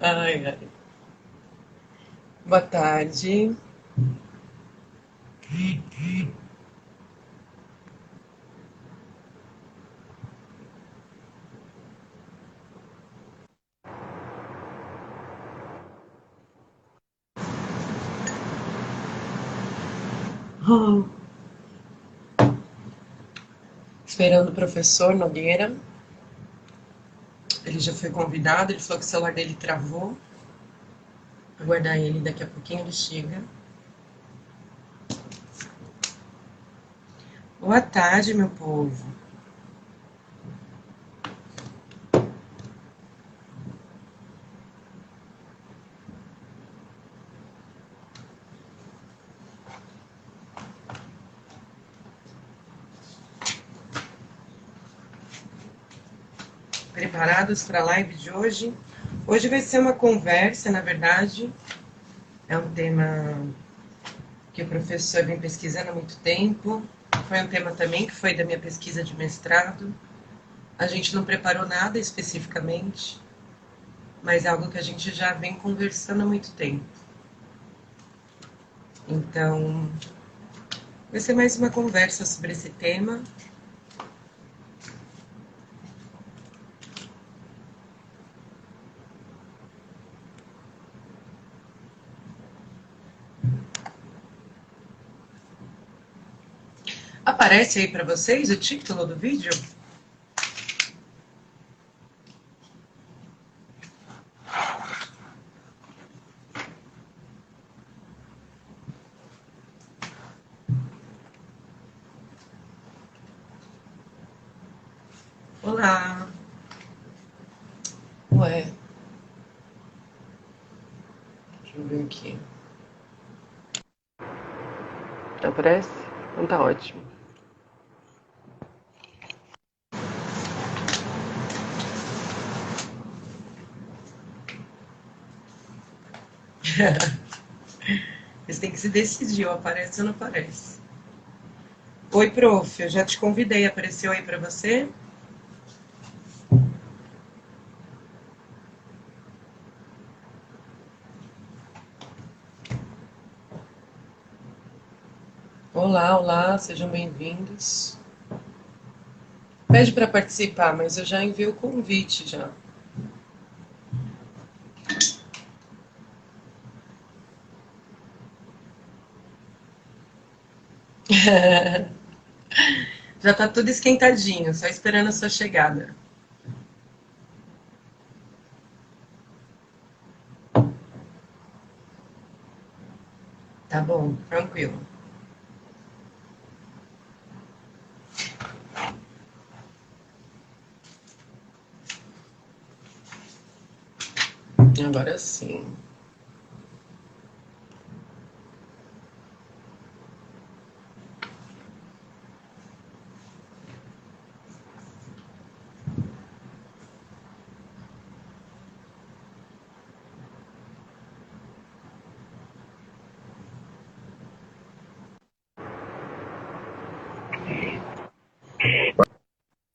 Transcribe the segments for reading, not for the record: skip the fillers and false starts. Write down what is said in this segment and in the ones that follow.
Ai, ai. Boa tarde. Esperando o professor Nogueira. Ele já foi convidado, ele falou que o celular dele travou. Aguardar ele, daqui a pouquinho ele chega. Boa tarde, meu povo. Preparados para a live de hoje? Hoje vai ser uma conversa, na verdade. É um tema que o professor vem pesquisando há muito tempo. Foi um tema também que foi da minha pesquisa de mestrado. A gente não preparou nada especificamente, mas é algo que a gente já vem conversando há muito tempo. Então, vai ser mais uma conversa sobre esse tema. Aparece aí para vocês o título do vídeo? Olá! Ué, deixa eu ver aqui. Aparece? Então tá ótimo. Você tem que se decidir, ou aparece ou não aparece. Oi, prof, eu já te convidei, apareceu aí para você? Olá, olá, sejam bem-vindos. Pede para participar, mas eu já enviei o convite já. Já tá tudo esquentadinho, só esperando a sua chegada. Tá bom, tranquilo. Agora sim.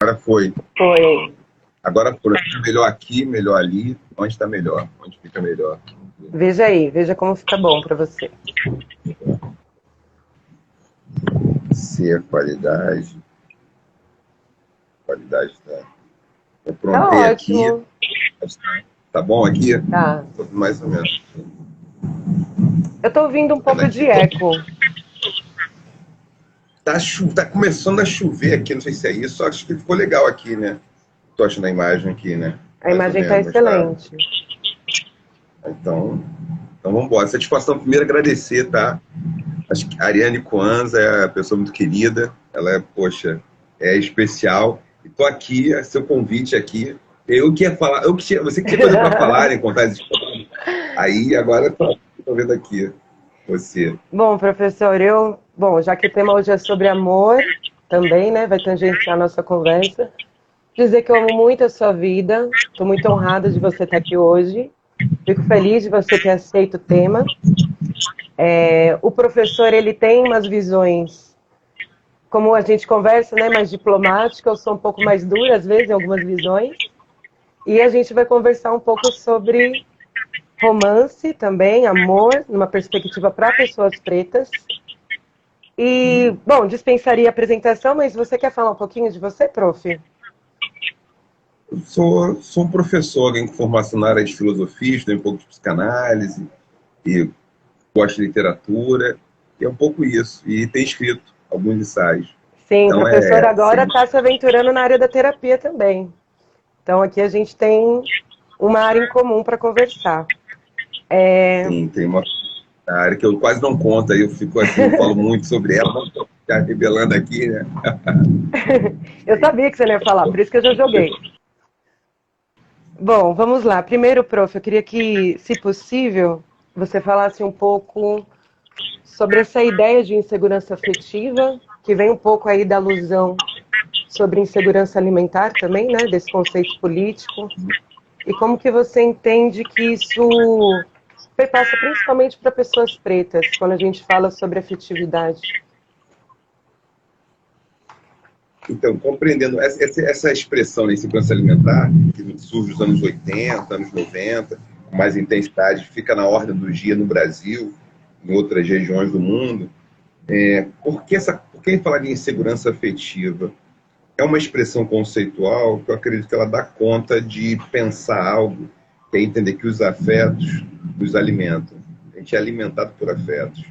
Agora foi. Foi. Agora foi. Fica melhor aqui, melhor ali. Onde está melhor? Onde fica melhor? Veja aí, veja como fica bom para você. Se a qualidade. Qualidade tá. Eu Tá prontei aqui. ótimo. Tá bom aqui? Tá. Mais ou menos. Eu tô ouvindo um Vendo pouco aqui. de eco. Tá começando a chover aqui, não sei se é isso. Acho que ficou legal aqui, né? Tô achando a imagem aqui, né? A Mais ou imagem tá menos, mas tá. excelente. Então vamos embora. Satisfação primeiro agradecer, tá? Acho que a Ariane Coanza é uma pessoa muito querida. Ela é, poxa, é especial. E tô aqui, é seu convite aqui. Eu que ia falar, você que tinha coisa para falar, né? Contar as histórias. Aí agora tô vendo aqui você. Bom, professor, bom, já que o tema hoje é sobre amor, também, né, vai tangenciar a nossa conversa, dizer que eu amo muito a sua vida, estou muito honrada de você estar aqui hoje, fico feliz de você ter aceito o tema. O professor, ele tem umas visões, como a gente conversa, né, mais diplomática, eu sou um pouco mais dura, às vezes, em algumas visões, E a gente vai conversar um pouco sobre romance também, amor, numa perspectiva para pessoas pretas. E, bom, dispensaria a apresentação, mas você quer falar um pouquinho de você, prof? Eu sou um professor, alguém com formação na área de filosofia, estudei um pouco de psicanálise e gosto de literatura, e é um pouco isso. E tenho escrito alguns ensaios. Sim, Então, professor agora está se aventurando na área da terapia também. Então, aqui a gente tem uma área em comum para conversar. sim, tem uma área que eu quase não conto, aí eu fico assim, eu falo muito sobre ela, não estou revelando aqui, né? Eu sabia que você não ia falar, por isso que eu já joguei. Bom, vamos lá. Primeiro, prof, eu queria que, se possível, você falasse um pouco sobre essa ideia de insegurança afetiva, que vem um pouco aí da alusão sobre insegurança alimentar também, né, desse conceito político, e como que você entende que isso perpassa principalmente para pessoas pretas, quando a gente fala sobre afetividade. Então, compreendendo essa expressão de insegurança alimentar, que surge nos anos 80, anos 90, com mais intensidade, fica na ordem do dia no Brasil, em outras regiões do mundo, por que falar de insegurança afetiva? É uma expressão conceitual que eu acredito que ela dá conta de pensar algo, que é entender que os afetos nos alimentam. A gente é alimentado por afetos.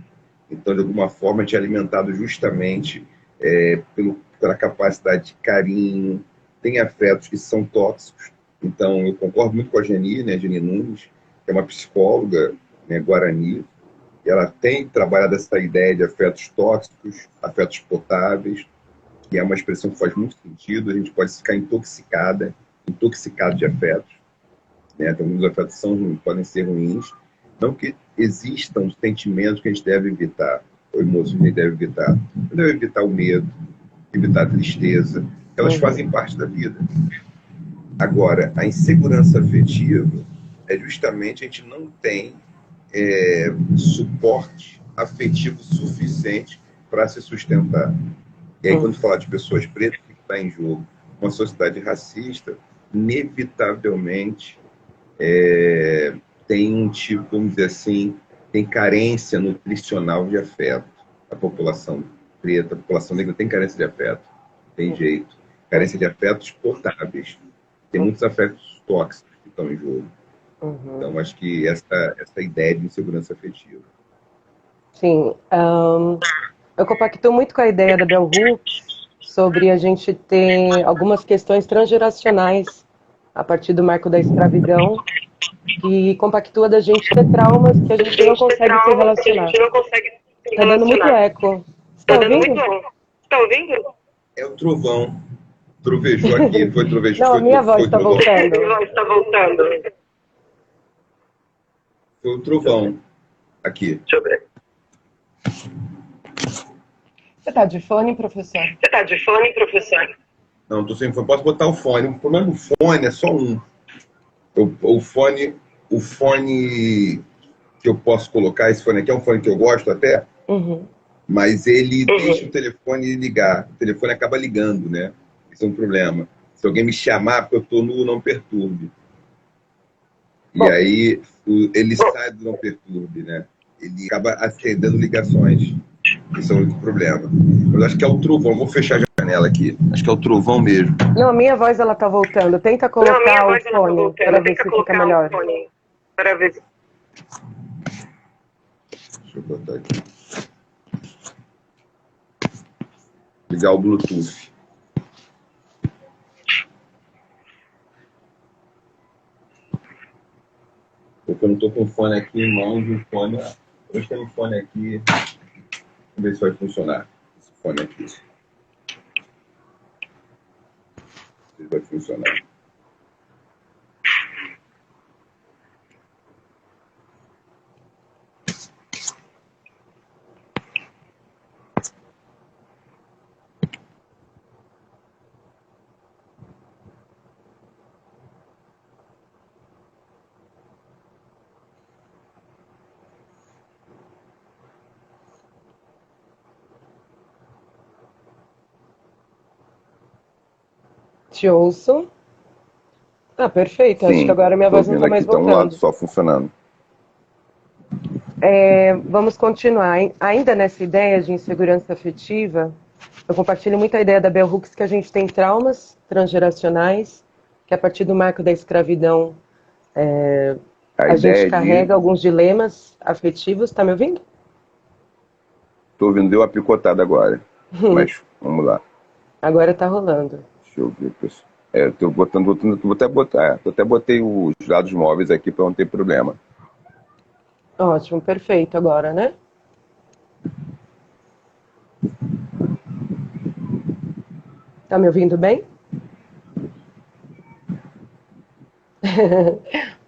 Então, de alguma forma, a gente é alimentado justamente pela capacidade de carinho. Tem afetos que são tóxicos. Então, eu concordo muito com a Geni, né, Geni Nunes, que é uma psicóloga, né, guarani, e ela tem trabalhado essa ideia de afetos tóxicos, afetos potáveis, que é uma expressão que faz muito sentido. A gente pode ficar intoxicado de afetos, né? Então, alguns afetos podem ser ruins. Não que existam sentimentos que a gente deve evitar, ou emoções que a gente deve evitar. A gente deve evitar o medo, evitar a tristeza. Elas fazem parte da vida. Agora, a insegurança afetiva é justamente a gente não tem suporte afetivo suficiente para se sustentar. E aí, quando falar de pessoas pretas, o que está em jogo? Uma sociedade racista, inevitavelmente, tem um tipo, vamos dizer assim, tem carência nutricional de afeto. A população preta, a população negra tem carência de afeto, tem jeito. Carência de afetos potáveis. Tem muitos afetos tóxicos que estão em jogo. Então, acho que essa ideia de insegurança afetiva. Sim, eu compacto muito com a ideia da Bell Hooks sobre a gente ter algumas questões transgeracionais a partir do marco da escravidão, que compactua da gente ter traumas que a gente não consegue se relacionar. Tá dando muito eco. Está ouvindo? Está ouvindo? É o trovão. Trovejou aqui, foi trovejou. Não, a minha voz está trovão. voltando. Está voltando. Foi o trovão aqui. Deixa eu ver. Você está de fone, professor? Você está de fone, professor? Não, estou sem fone. Posso botar o fone. O problema do fone é só um. O fone que eu posso colocar, esse fone aqui é um fone que eu gosto até, mas ele deixa o telefone ligar. O telefone acaba ligando, né? Isso é um problema. Se alguém me chamar, porque eu estou no não perturbe. E aí ele sai do não perturbe, né? Ele acaba acendendo ligações. Esse é o único problema. Mas acho que é o trovão. Vou fechar a janela aqui. Acho que é o trovão mesmo. Não, a minha voz ela tá voltando. Tenta colocar o fone para ver se fica melhor. Para ver se... Deixa eu botar aqui. Ligar o Bluetooth. Porque eu não estou com o fone aqui em mãos, o fone. Eu tenho um fone aqui. Vamos ver se vai funcionar. Esse fone aqui. Se vai funcionar. Te ouço. Ah, perfeito. Acho que Sim, agora minha tô voz não ouvindo está aqui, mais tá um lado voltando. só funcionando. Vamos continuar. Ainda nessa ideia de insegurança afetiva, eu compartilho muito a ideia da Bell Hooks que a gente tem traumas transgeracionais, que a partir do marco da escravidão A a gente ideia de. carrega alguns dilemas afetivos. Tá me ouvindo? Tô ouvindo, deu uma picotada agora. Mas vamos lá. Agora tá rolando. Deixa eu ver, pessoal. Tô vou até botar. Eu até botei os dados móveis aqui para não ter problema. Ótimo, perfeito agora, né? Tá me ouvindo bem?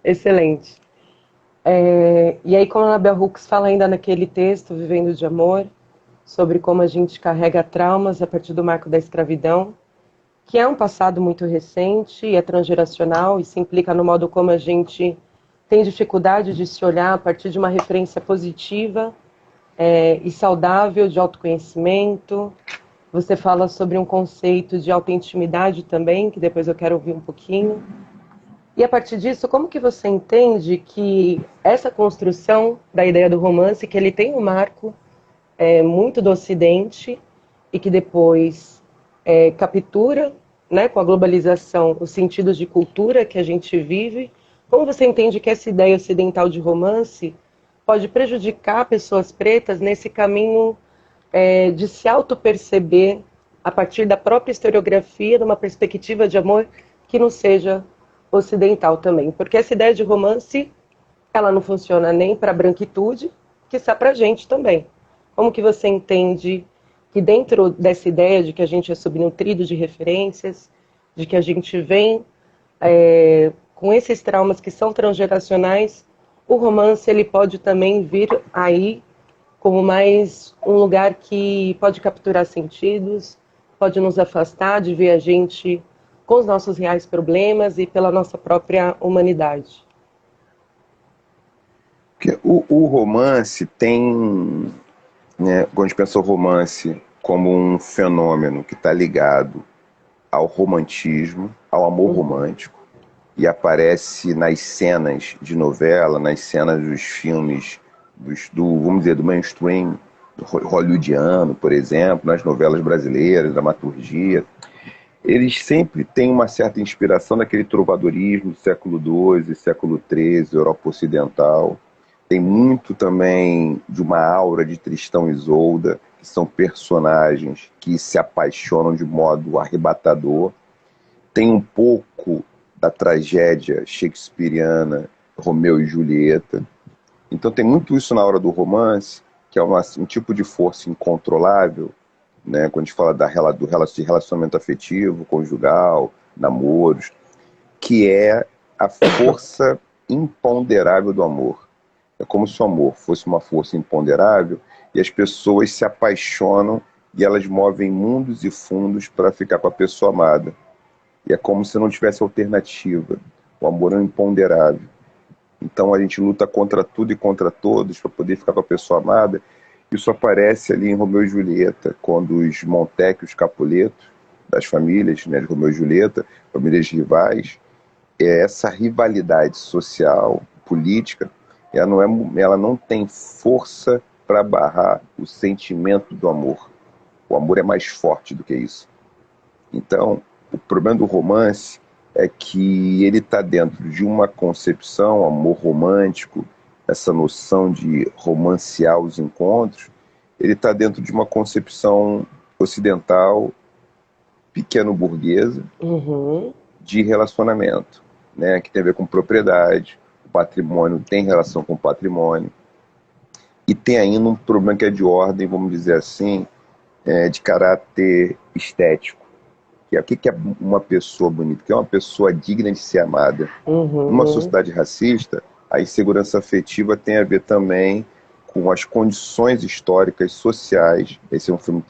Excelente. E aí, como a Bell Hooks fala ainda naquele texto, Vivendo de Amor, sobre como a gente carrega traumas a partir do marco da escravidão, que é um passado muito recente e é transgeracional e se implica no modo como a gente tem dificuldade de se olhar a partir de uma referência positiva e saudável de autoconhecimento. Você fala sobre um conceito de autointimidade também, que depois eu quero ouvir um pouquinho. E a partir disso, como que você entende que essa construção da ideia do romance, que ele tem um marco muito do Ocidente e que depois captura, né, com a globalização, os sentidos de cultura que a gente vive, como você entende que essa ideia ocidental de romance pode prejudicar pessoas pretas nesse caminho de se auto-perceber a partir da própria historiografia, de uma perspectiva de amor que não seja ocidental também? Porque essa ideia de romance, ela não funciona nem para a branquitude, que está para a gente também. Como que você entende que dentro dessa ideia de que a gente é subnutrido de referências, de que a gente vem com esses traumas que são transgeracionais, o romance ele pode também vir aí como mais um lugar que pode capturar sentidos, pode nos afastar de ver a gente com os nossos reais problemas e pela nossa própria humanidade. Porque o romance tem, né, quando a gente pensa o romance como um fenômeno que está ligado ao romantismo, ao amor romântico, e aparece nas cenas de novela, nas cenas dos filmes, vamos dizer, do mainstream hollywoodiano, por exemplo, nas novelas brasileiras, dramaturgia. Eles sempre têm uma certa inspiração daquele trovadorismo do século XII, século XIII, Europa Ocidental. Tem muito também de uma aura de Tristão e Isolda, que são personagens que se apaixonam de modo arrebatador. Tem um pouco da tragédia shakespeariana, Romeu e Julieta. Então tem muito isso na hora do romance, que é um tipo de força incontrolável, né? Quando a gente fala do relacionamento afetivo, conjugal, namoros, que é a força imponderável do amor. É como se o amor fosse uma força imponderável e as pessoas se apaixonam e elas movem mundos e fundos para ficar com a pessoa amada. E é como se não tivesse alternativa. O amor é um imponderável. Então a gente luta contra tudo e contra todos para poder ficar com a pessoa amada. Isso aparece ali em Romeu e Julieta, quando os Montecchi, os Capuleto, das famílias, né, de Romeu e Julieta, famílias rivais, essa rivalidade social, política, ela não tem força para barrar o sentimento do amor. O amor é mais forte do que isso. Então, o problema do romance é que ele está dentro de uma concepção, amor romântico, essa noção de romancear os encontros, ele está dentro de uma concepção ocidental, pequeno-burguesa, de relacionamento, né, que tem a ver com propriedade, o patrimônio tem relação com o patrimônio, e tem ainda um problema que é de ordem, vamos dizer assim, de caráter estético. O que é uma pessoa bonita? O que é uma pessoa digna de ser amada? Numa sociedade racista, a insegurança afetiva tem a ver também com as condições históricas, sociais. Esse é um filme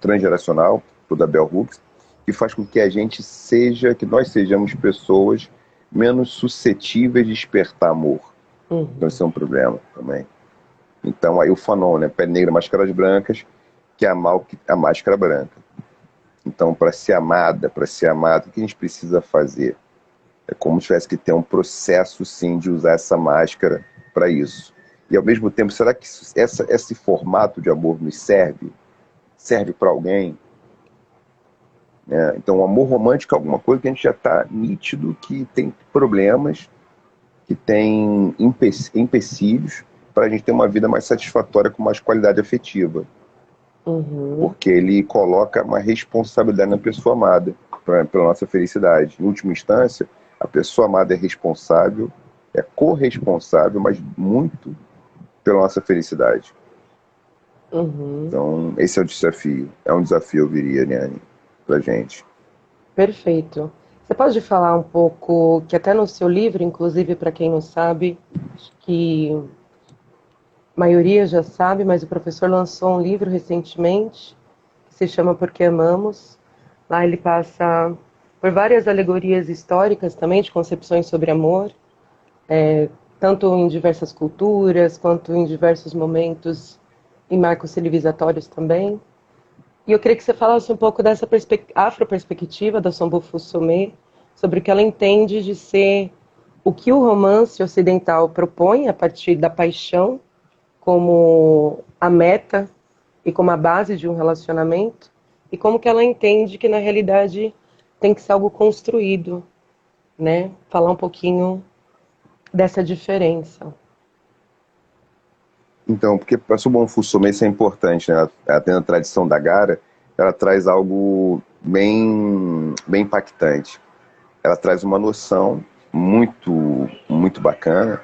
transgeracional, do da Bell Hooks, que faz com que que nós sejamos pessoas menos suscetíveis de despertar amor. Então esse é um problema também. Então aí o Fanon, né? Pele negra, máscaras brancas, que é a máscara branca. Então, para ser amada, o que a gente precisa fazer? É como se tivesse que ter um processo, sim, de usar essa máscara para isso. E, ao mesmo tempo, será que esse formato de amor nos serve? Serve para alguém? Então, o amor romântico é alguma coisa que a gente já está nítido que tem problemas, que tem empecilhos para a gente ter uma vida mais satisfatória com mais qualidade afetiva. Porque ele coloca uma responsabilidade na pessoa amada pela nossa felicidade. Em última instância, a pessoa amada é responsável, é corresponsável, mas muito pela nossa felicidade. Então, esse é o desafio. É um desafio, eu diria, Niane, pra gente. Perfeito. Você pode falar um pouco, que até no seu livro, inclusive, para quem não sabe, acho que a maioria já sabe, mas o professor lançou um livro recentemente, que se chama Porque Amamos. Lá ele passa por várias alegorias históricas também, de concepções sobre amor, tanto em diversas culturas, quanto em diversos momentos, em marcos civilizatórios também. E eu queria que você falasse um pouco dessa afroperspectiva da Sambufu Somé, sobre o que ela entende de ser o que o romance ocidental propõe a partir da paixão como a meta e como a base de um relacionamento, e como que ela entende que na realidade tem que ser algo construído, né? Falar um pouquinho dessa diferença. Então, porque para a Subonfu Somé isso é importante, né? Ela tem a tradição da Gara, ela traz algo bem impactante. Ela traz uma noção muito bacana,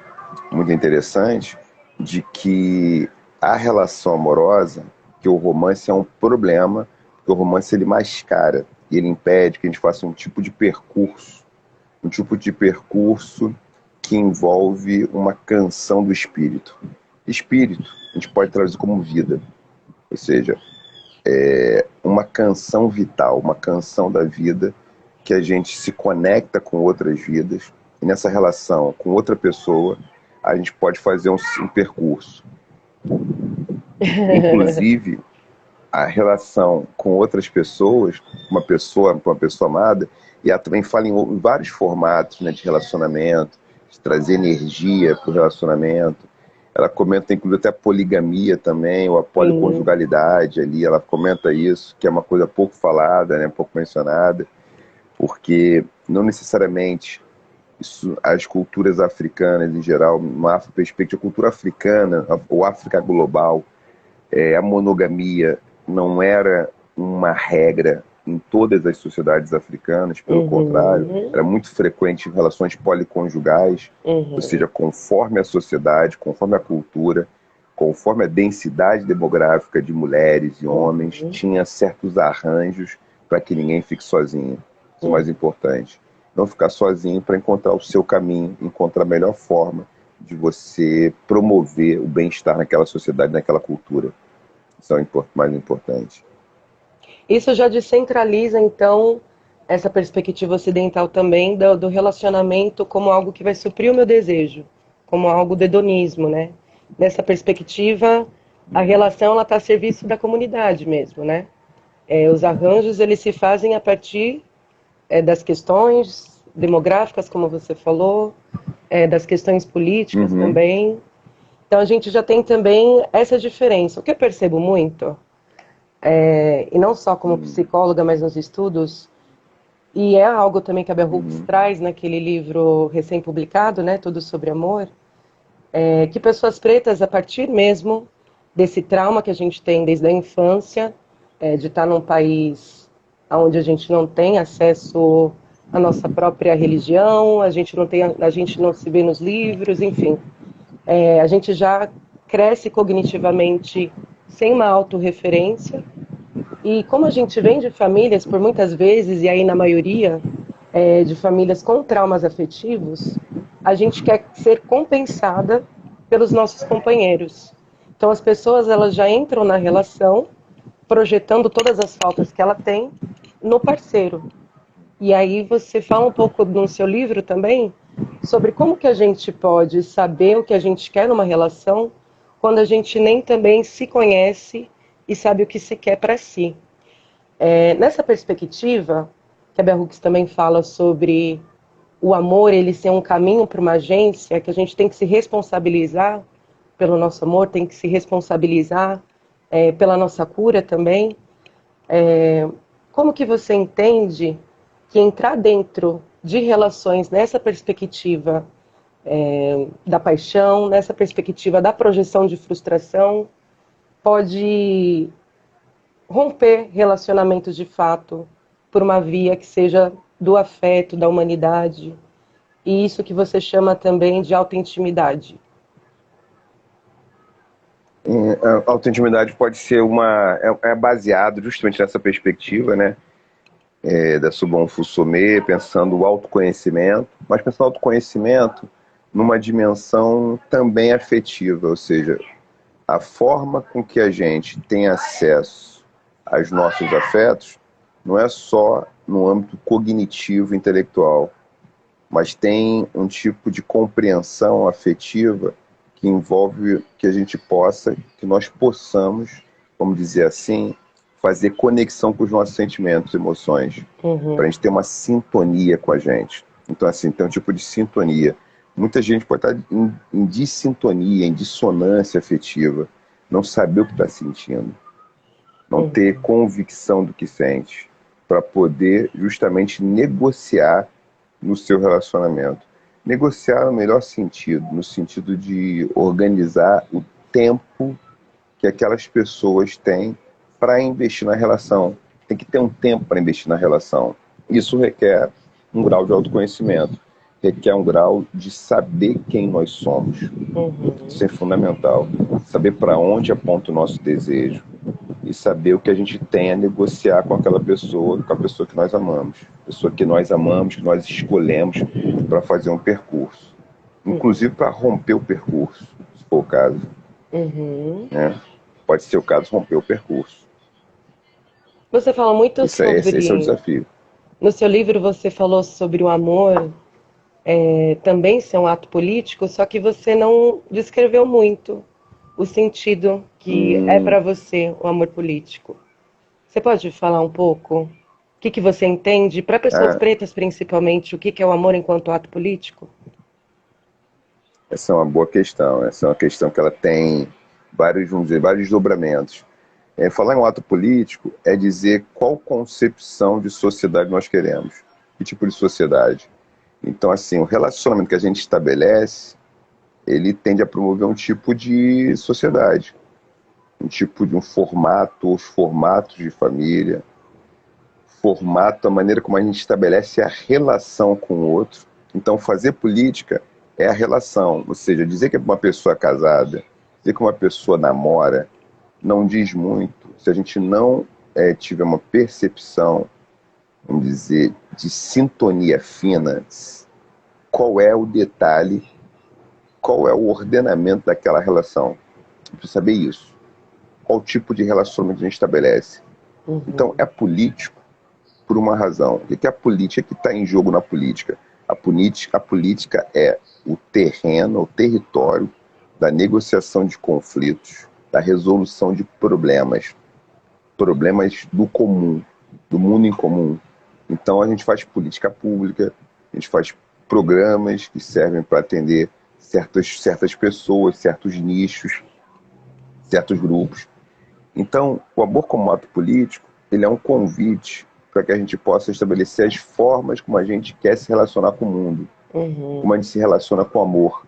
muito interessante, de que a relação amorosa, que o romance é um problema, que o romance ele mascara e ele impede que a gente faça um tipo de percurso que envolve uma canção do espírito. Espírito, a gente pode traduzir como vida, ou seja, uma canção vital, uma canção da vida que a gente se conecta com outras vidas e nessa relação com outra pessoa a gente pode fazer um percurso. Inclusive, a relação com outras pessoas, uma pessoa amada, e ela também fala em vários formatos, né, de relacionamento, de trazer energia para o relacionamento. Ela comenta, inclusive, até a poligamia também, ou a policonjugalidade ali, ela comenta isso, que é uma coisa pouco falada, né, pouco mencionada, porque não necessariamente as culturas africanas em geral, uma afro-perspectiva, a cultura africana, ou África global, a monogamia não era uma regra em todas as sociedades africanas, pelo contrário, era muito frequente em relações policonjugais, ou seja, conforme a sociedade, conforme a cultura, conforme a densidade demográfica de mulheres e homens, tinha certos arranjos para que ninguém fique sozinho. Isso é o mais importante. Não ficar sozinho para encontrar o seu caminho, encontrar a melhor forma de você promover o bem-estar naquela sociedade, naquela cultura. Isso é o mais importante. Isso já descentraliza, então, essa perspectiva ocidental também do relacionamento como algo que vai suprir o meu desejo, como algo do hedonismo, né? Nessa perspectiva, a relação está a serviço da comunidade mesmo, né? Os arranjos, eles se fazem a partir das questões demográficas, como você falou, das questões políticas também. Então, a gente já tem também essa diferença. O que eu percebo muito, e não só como psicóloga, mas nos estudos, e é algo também que a Bell Hooks traz naquele livro recém-publicado, né, Tudo sobre Amor, que pessoas pretas, a partir mesmo desse trauma que a gente tem desde a infância, de estar num país onde a gente não tem acesso à nossa própria religião, a gente não se vê nos livros, enfim. A gente já cresce cognitivamente sem uma autorreferência, e como a gente vem de famílias, por muitas vezes, e aí na maioria, de famílias com traumas afetivos, a gente quer ser compensada pelos nossos companheiros. Então as pessoas, elas já entram na relação projetando todas as faltas que ela tem no parceiro. E aí você fala um pouco no seu livro também sobre como que a gente pode saber o que a gente quer numa relação quando a gente nem também se conhece e sabe o que se quer para si. Nessa perspectiva, que a Bell Hooks também fala sobre o amor ele ser um caminho para uma agência, que a gente tem que se responsabilizar pelo nosso amor, tem que se responsabilizar pela nossa cura também. Como que você entende que entrar dentro de relações nessa perspectiva da paixão, nessa perspectiva da projeção de frustração, pode romper relacionamentos de fato por uma via que seja do afeto, da humanidade, e isso que você chama também de autointimidade? A autointimidade pode ser baseado justamente nessa perspectiva, né? Da Subon Fusomé, pensando o autoconhecimento, mas pensando o autoconhecimento numa dimensão também afetiva, ou seja, a forma com que a gente tem acesso aos nossos afetos não é só no âmbito cognitivo e intelectual, mas tem um tipo de compreensão afetiva que envolve que nós possamos, vamos dizer assim, fazer conexão com os nossos sentimentos, emoções, para a gente ter uma sintonia com a gente. Então, assim, tem um tipo de sintonia. Muita gente pode estar em dissintonia, em dissonância afetiva, não saber o que está sentindo, não ter convicção do que sente, para poder justamente negociar no seu relacionamento. Negociar no melhor sentido, no sentido de organizar o tempo que aquelas pessoas têm para investir na relação. Tem que ter um tempo para investir na relação. Isso requer um grau de autoconhecimento, requer um grau de saber quem nós somos. Isso é fundamental. Saber para onde aponta o nosso desejo e saber o que a gente tem a negociar com aquela pessoa, com a pessoa que nós amamos. Pessoa que nós amamos, que nós escolhemos para fazer um percurso. Inclusive para romper o percurso, se for o caso. Pode ser o caso romper o percurso. Você fala muito sobre... Esse é o desafio. No seu livro você falou sobre o amor também ser um ato político, só que você não descreveu muito o sentido que é para você o amor político. Você pode falar um pouco? O que você entende, para pessoas pretas principalmente, o que é o amor enquanto ato político? Essa é uma boa questão. Essa é uma questão que ela tem vários desdobramentos. Falar em um ato político é dizer qual concepção de sociedade nós queremos. Que tipo de sociedade? Então, assim, o relacionamento que a gente estabelece, ele tende a promover um tipo de sociedade. Um tipo de um formato, os formatos de família, formato, a maneira como a gente estabelece a relação com o outro. Então, fazer política é a relação, ou seja, dizer que uma pessoa é casada, dizer que uma pessoa namora, não diz muito. Se a gente não tiver uma percepção, vamos dizer, de sintonia fina, qual é o detalhe, qual é o ordenamento daquela relação. Precisa saber isso. Qual tipo de relacionamento a gente estabelece. Então, é político por uma razão. O que é a política que está em jogo na política? A política é o terreno, o território da negociação de conflitos, da resolução de problemas do comum, do mundo em comum. Então, a gente faz política pública, a gente faz programas que servem para atender certas pessoas, certos nichos, certos grupos. Então, o amor como ato político, ele é um convite para que a gente possa estabelecer as formas como a gente quer se relacionar com o mundo, como a gente se relaciona com o amor.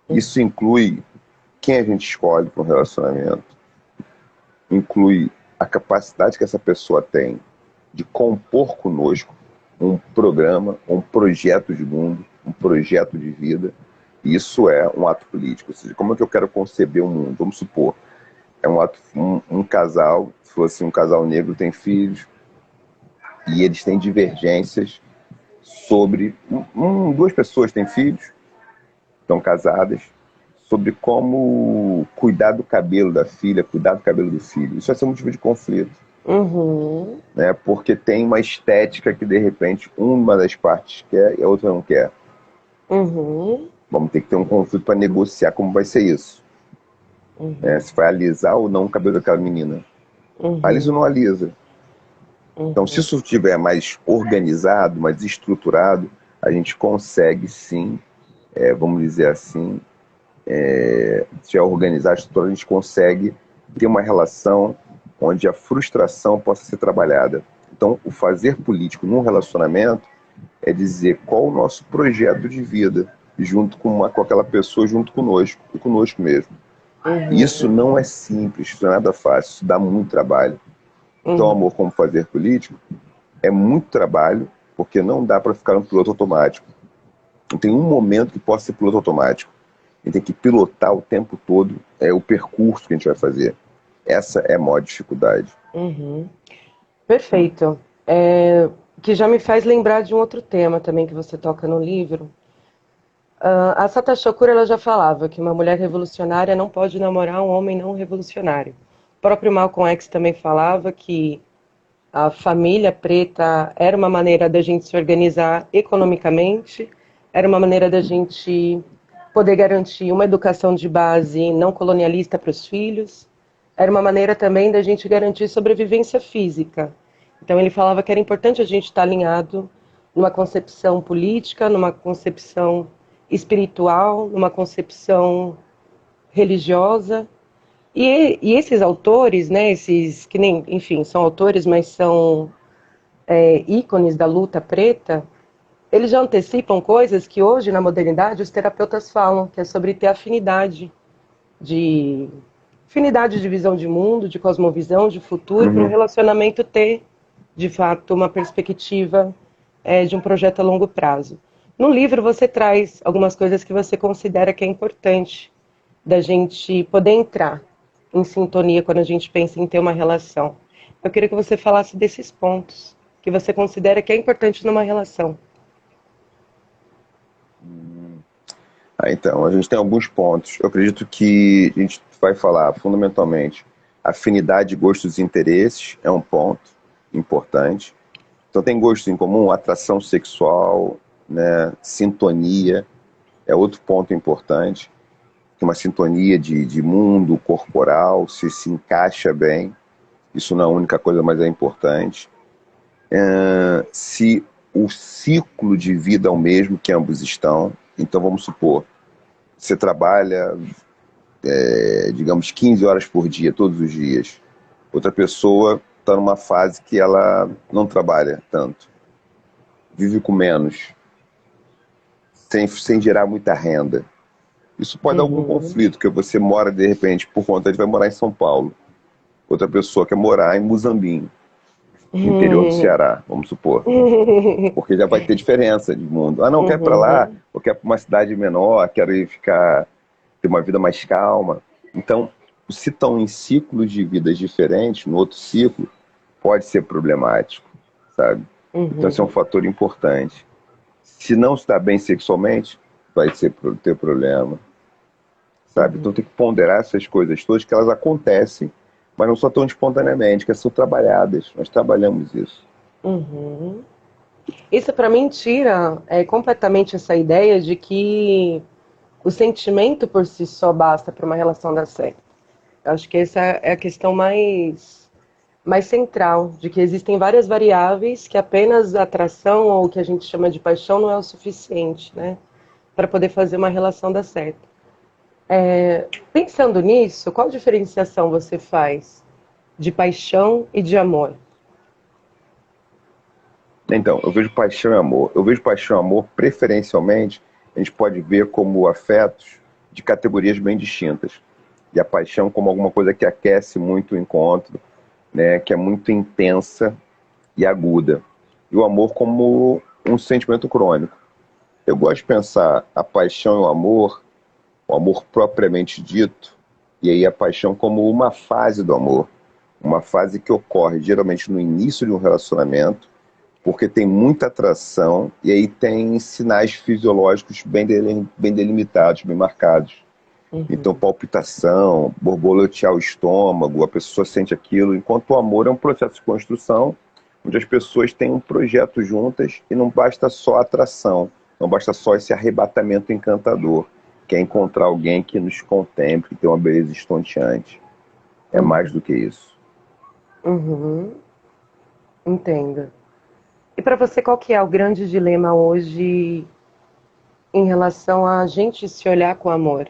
Isso inclui quem a gente escolhe para um relacionamento, inclui a capacidade que essa pessoa tem de compor conosco um programa, um projeto de mundo, um projeto de vida. Isso é um ato político. Ou seja, como é que eu quero conceber o mundo? Vamos supor, um casal, se fosse um casal negro, tem filhos, e eles têm divergências sobre... duas pessoas têm filhos, estão casadas, sobre como cuidar do cabelo da filha, cuidar do cabelo do filho. Isso vai ser um motivo de conflito. Né? Porque tem uma estética que, de repente, uma das partes quer e a outra não quer. Vamos ter que ter um conflito para negociar como vai ser isso. Se vai alisar ou não o cabelo daquela menina. Alisa ou não alisa. Então, se isso estiver mais organizado, mais estruturado, a gente consegue sim, vamos dizer assim, se organizar, a gente consegue ter uma relação onde a frustração possa ser trabalhada. Então, o fazer político num relacionamento é dizer qual o nosso projeto de vida, junto com aquela pessoa, junto conosco, e conosco mesmo. Isso não é simples, isso não é nada fácil, isso dá muito trabalho. Então, amor como fazer político é muito trabalho, porque não dá para ficar no piloto automático. Não tem um momento que possa ser piloto automático. A gente tem que pilotar o tempo todo o percurso que a gente vai fazer. Essa é a maior dificuldade. Perfeito. Que já me faz lembrar de um outro tema também que você toca no livro. A Sata Shokura ela já falava que uma mulher revolucionária não pode namorar um homem não revolucionário. O próprio Malcolm X também falava que a família preta era uma maneira da gente se organizar economicamente, era uma maneira da gente poder garantir uma educação de base não colonialista para os filhos, era uma maneira também da gente garantir sobrevivência física. Então ele falava que era importante a gente estar alinhado numa concepção política, numa concepção espiritual, numa concepção religiosa. E esses autores, né, esses que nem, enfim, são autores, mas são ícones da luta preta, eles já antecipam coisas que hoje, na modernidade, os terapeutas falam, que é sobre ter afinidade de visão de mundo, de cosmovisão, de futuro, para um relacionamento ter, de fato, uma perspectiva de um projeto a longo prazo. No livro você traz algumas coisas que você considera que é importante da gente poder entrar em sintonia quando a gente pensa em ter uma relação. Eu queria que você falasse desses pontos que você considera que é importante numa relação. Então, a gente tem alguns pontos. Eu acredito que a gente vai falar fundamentalmente afinidade, gostos e interesses é um ponto importante. Então tem gostos em comum, atração sexual, né, sintonia é outro ponto importante. Tem uma sintonia de mundo corporal, se encaixa bem. Isso não é a única coisa, mas é importante. Se o ciclo de vida é o mesmo que ambos estão, então vamos supor, você trabalha, digamos, 15 horas por dia, todos os dias. Outra pessoa está numa fase que ela não trabalha tanto, vive com menos, sem gerar muita renda. Isso pode dar algum conflito, que você mora, de repente, por conta de vai morar em São Paulo. Outra pessoa quer morar em Muzambinho, no interior do Ceará, vamos supor. Porque já vai ter diferença de mundo. Ah, não, quer ir para lá, ou quer para uma cidade menor, quero ir ter uma vida mais calma. Então, se estão em ciclos de vidas diferentes, no outro ciclo, pode ser problemático, sabe? Então, esse é um fator importante. Se não está bem sexualmente, vai ter problema, sabe? Então, tem que ponderar essas coisas todas, que elas acontecem, mas não só tão espontaneamente, que elas são trabalhadas. Nós trabalhamos isso. Isso, para mim, tira completamente essa ideia de que o sentimento por si só basta para uma relação dar certo. Eu acho que essa é a questão mais central, de que existem várias variáveis que apenas a atração ou o que a gente chama de paixão não é o suficiente, né, para poder fazer uma relação dar certo. Pensando nisso, qual diferenciação você faz de paixão e de amor? Então, eu vejo paixão e amor. Eu vejo paixão e amor, preferencialmente, a gente pode ver como afetos de categorias bem distintas. E a paixão como alguma coisa que aquece muito o encontro, né, que é muito intensa e aguda. E o amor como um sentimento crônico. Eu gosto de pensar a paixão e o amor propriamente dito, e aí a paixão como uma fase do amor. Uma fase que ocorre geralmente no início de um relacionamento, porque tem muita atração e aí tem sinais fisiológicos bem delimitados, bem marcados. Então, palpitação, borboletear o estômago, a pessoa sente aquilo, enquanto o amor é um processo de construção, onde as pessoas têm um projeto juntas e não basta só atração, não basta só esse arrebatamento encantador, que é encontrar alguém que nos contemple, que tem uma beleza estonteante. É mais do que isso. Entendo. E para você, qual que é o grande dilema hoje em relação a gente se olhar com amor,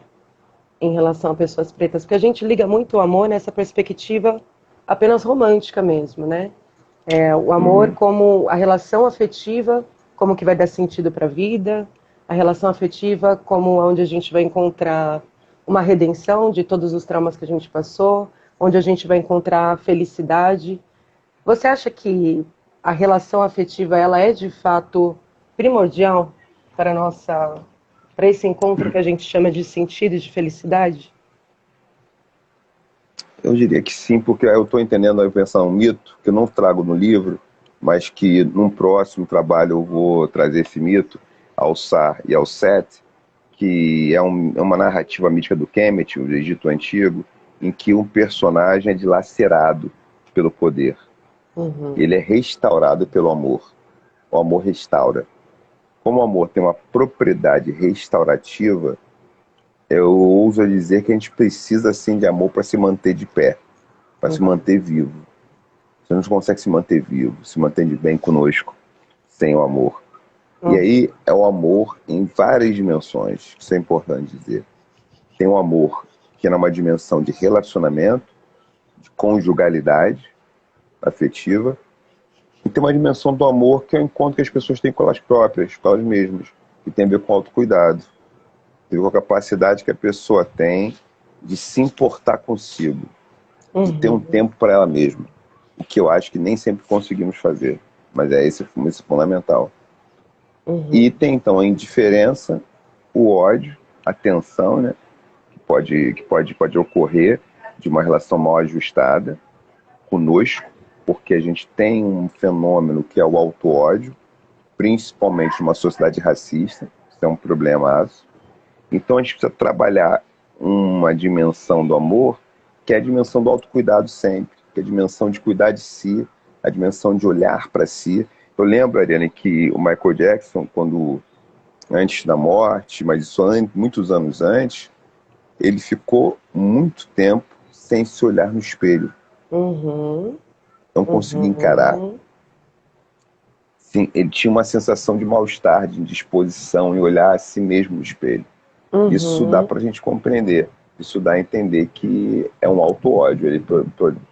em relação a pessoas pretas? Porque a gente liga muito o amor nessa perspectiva apenas romântica mesmo, né? O amor Uhum. como a relação afetiva, como que vai dar sentido para a vida, a relação afetiva como onde a gente vai encontrar uma redenção de todos os traumas que a gente passou, onde a gente vai encontrar felicidade. Você acha que a relação afetiva ela é de fato primordial para nossa, para esse encontro que a gente chama de sentido e de felicidade? Eu diria que sim, porque eu estou entendendo a pensar um mito que eu não trago no livro, mas que num próximo trabalho eu vou trazer esse mito ao Sar e ao Set, que é uma narrativa mítica do Kemet, o Egito Antigo, em que um personagem é dilacerado pelo poder. Uhum, Ele é restaurado pelo amor. O amor restaura. Como o amor tem uma propriedade restaurativa, eu ouso dizer que a gente precisa sim de amor para se manter de pé, para se uhum, manter vivo. Você não consegue se manter vivo, se manter de bem conosco, sem o amor. E uhum, aí é o amor em várias dimensões, isso é importante dizer. Tem o amor que é numa dimensão de relacionamento, de conjugalidade afetiva, e tem uma dimensão do amor que é o encontro que as pessoas têm com elas próprias, com elas mesmas, que tem a ver com autocuidado, tem a ver com a capacidade que a pessoa tem de se importar consigo, de ter um uhum, tempo para ela mesma, o que eu acho que nem sempre conseguimos fazer, mas é esse fundamental. E uhum, tem então a indiferença, o ódio, a tensão, né, que pode ocorrer de uma relação mal ajustada conosco, porque a gente tem um fenômeno que é o auto-ódio, principalmente numa sociedade racista, isso é um problemaço. Então a gente precisa trabalhar uma dimensão do amor, que é a dimensão do autocuidado sempre, que é a dimensão de cuidar de si, a dimensão de olhar para si. Eu lembro, Ariane, que o Michael Jackson, quando antes da morte, mas isso muitos anos antes, ele ficou muito tempo sem se olhar no espelho, uhum, não conseguia encarar. uhum, Sim, ele tinha uma sensação de mal-estar, de indisposição em olhar a si mesmo no espelho. Isso dá uhum, para a gente compreender. Isso dá a entender que é um auto-ódio ele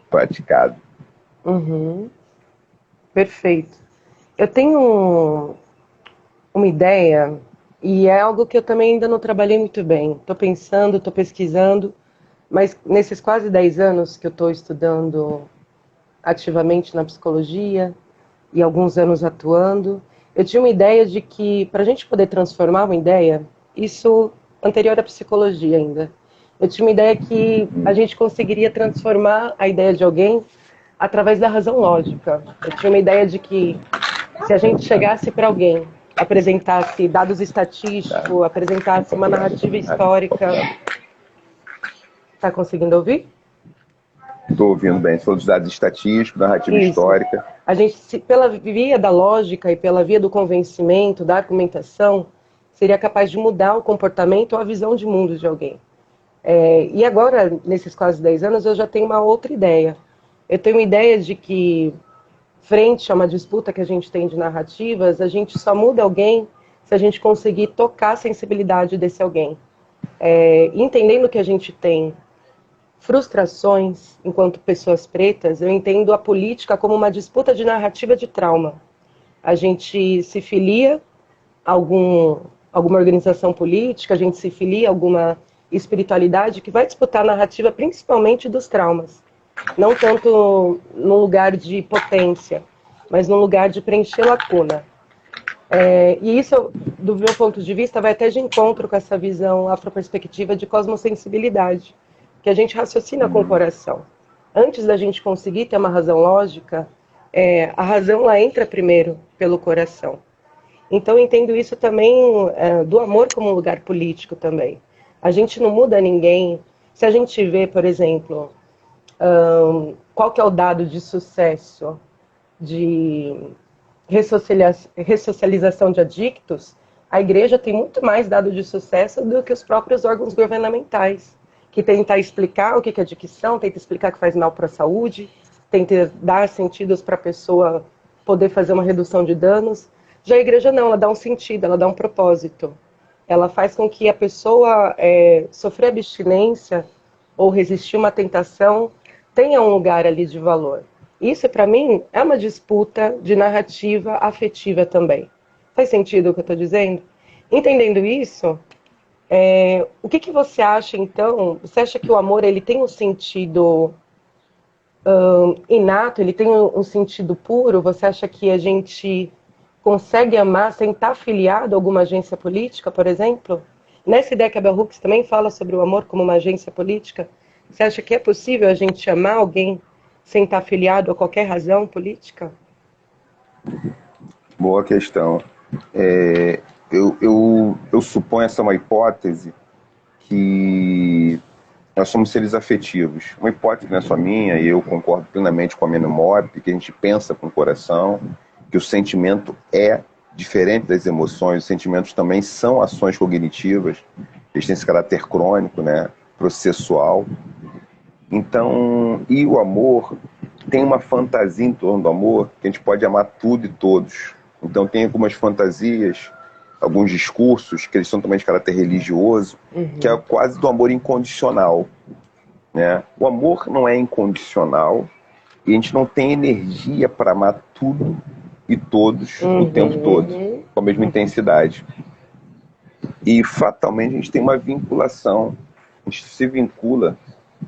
praticado. uhum. Perfeito. Eu tenho uma ideia, e é algo que eu também ainda não trabalhei muito bem. Estou pensando, estou pesquisando, mas nesses quase 10 anos que eu estou estudando ativamente na psicologia e alguns anos atuando, eu tinha uma ideia de que, para a gente poder transformar uma ideia, isso anterior à psicologia ainda, eu tinha uma ideia que a gente conseguiria transformar a ideia de alguém através da razão lógica. Eu tinha uma ideia de que se a gente chegasse para alguém, apresentasse dados Tá? estatísticos, apresentasse uma narrativa histórica. Está conseguindo ouvir? Estou ouvindo bem. Você falou dos dados estatísticos, narrativa Isso. histórica. A gente, pela via da lógica e pela via do convencimento, da argumentação, seria capaz de mudar o comportamento ou a visão de mundo de alguém. E agora, nesses quase 10 anos, eu já tenho uma outra ideia. Eu tenho uma ideia de que, frente a uma disputa que a gente tem de narrativas, a gente só muda alguém se a gente conseguir tocar a sensibilidade desse alguém. Entendendo que a gente tem frustrações enquanto pessoas pretas, eu entendo a política como uma disputa de narrativa de trauma. A gente se filia a alguma organização política, a gente se filia a alguma espiritualidade que vai disputar a narrativa principalmente dos traumas. Não tanto num lugar de potência, mas num lugar de preencher lacuna. E isso, do meu ponto de vista, vai até de encontro com essa visão afroperspectiva de cosmosensibilidade, que a gente raciocina com o coração. Antes da gente conseguir ter uma razão lógica, a razão lá entra primeiro pelo coração. Então, eu entendo isso também do amor como um lugar político também. A gente não muda ninguém. Se a gente vê, por exemplo, qual que é o dado de sucesso de ressocialização de adictos, a igreja tem muito mais dado de sucesso do que os próprios órgãos governamentais, que tentam explicar o que é adicção, tenta explicar que faz mal para a saúde, tenta dar sentidos para a pessoa poder fazer uma redução de danos. Já a igreja não, ela dá um sentido, ela dá um propósito. Ela faz com que a pessoa sofrer abstinência ou resistir uma tentação tenha um lugar ali de valor. Isso, para mim, é uma disputa de narrativa afetiva também. Faz sentido o que eu estou dizendo? Entendendo isso, o que você acha, então? Você acha que o amor ele tem um sentido inato, ele tem um sentido puro? Você acha que a gente consegue amar sem estar afiliado a alguma agência política, por exemplo? Nessa ideia que a Bell Hooks também fala sobre o amor como uma agência política, você acha que é possível a gente amar alguém sem estar afiliado a qualquer razão política? Boa questão. Eu suponho essa uma hipótese que nós somos seres afetivos. Uma hipótese que não é só minha, e eu concordo plenamente com a Menno Mop, que a gente pensa com o coração, que o sentimento é diferente das emoções. Os sentimentos também são ações cognitivas, eles têm esse caráter crônico, né, processual. Então, e o amor, tem uma fantasia em torno do amor, que a gente pode amar tudo e todos. Então tem algumas fantasias, alguns discursos, que eles são também de caráter religioso, que é quase do amor incondicional, né? O amor não é incondicional, e a gente não tem energia para amar tudo e todos o tempo todo, com a mesma intensidade. E fatalmente a gente tem uma vinculação, a gente se vincula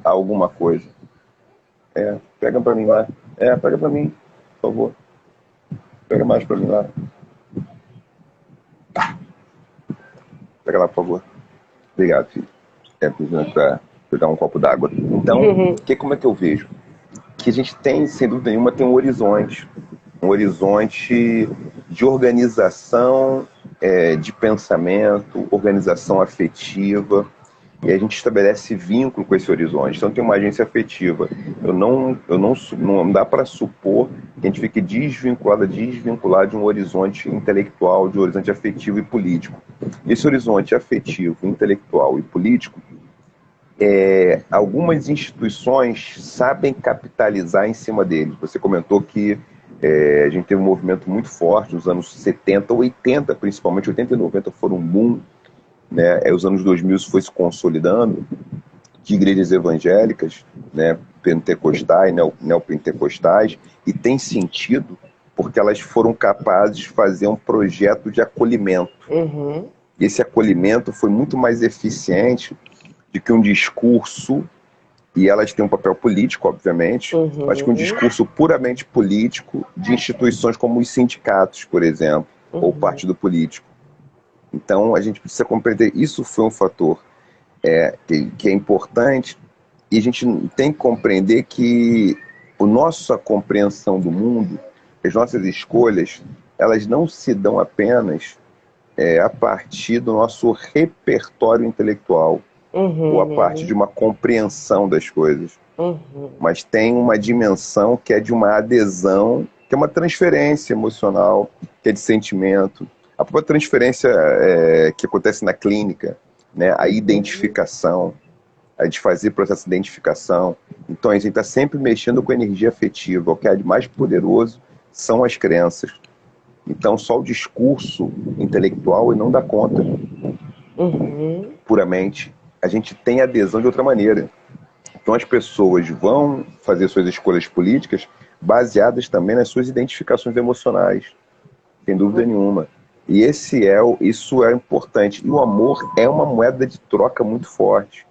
a alguma coisa. Pega pra mim lá. Pega pra mim, por favor. Pega mais pra mim lá. Pega lá, por favor. Obrigado, filho. Pra pegar um copo d'água. Então, como é que eu vejo? Que a gente tem, sem dúvida nenhuma, tem um horizonte de organização, de pensamento, organização afetiva, e a gente estabelece vínculo com esse horizonte. Então tem uma agência afetiva. Não dá para supor que a gente fique desvinculado de um horizonte intelectual, de um horizonte afetivo e político. Esse horizonte afetivo, intelectual e político, algumas instituições sabem capitalizar em cima dele. Você comentou que a gente teve um movimento muito forte nos anos 70, 80, principalmente 80 e 90 foram um boom, né? Os anos 2000 isso foi se consolidando, de igrejas evangélicas, né, pentecostais, neopentecostais, e tem sentido porque elas foram capazes de fazer um projeto de acolhimento. Esse acolhimento foi muito mais eficiente do que um discurso, e elas têm um papel político, obviamente, mas que um discurso puramente político de instituições como os sindicatos, por exemplo, ou o partido político. Então, a gente precisa compreender, isso foi um fator que é importante, e a gente tem que compreender que a nossa compreensão do mundo, as nossas escolhas, elas não se dão apenas a partir do nosso repertório intelectual, ou a partir de uma compreensão das coisas. Mas tem uma dimensão que é de uma adesão, que é uma transferência emocional, que é de sentimento. A própria transferência que acontece na clínica, né, a identificação, a gente fazer processo de identificação. Então a gente está sempre mexendo com a energia afetiva. O que é de mais poderoso são as crenças. Então só o discurso intelectual ele não dá conta puramente. A gente tem adesão de outra maneira. Então as pessoas vão fazer suas escolhas políticas baseadas também nas suas identificações emocionais, sem dúvida nenhuma. E isso é importante. E o amor é uma moeda de troca muito forte,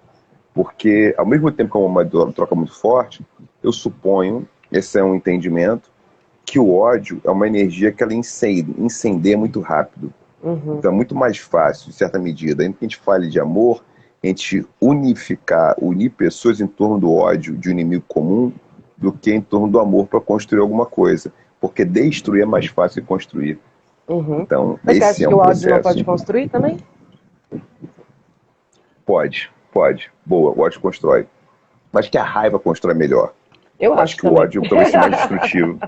porque ao mesmo tempo que é uma moeda de troca muito forte, eu suponho, esse é um entendimento, que o ódio é uma energia que ela incendeia muito rápido. Então é muito mais fácil, em certa medida, ainda que a gente fale de amor, a gente unir pessoas em torno do ódio de um inimigo comum do que em torno do amor para construir alguma coisa. Porque destruir é mais fácil que construir. Então, mas você acha esse é que um o ódio processo. não pode construir também? Pode. Boa, o ódio constrói. Mas que a raiva constrói melhor. Eu acho que o ódio talvez seja mais destrutivo.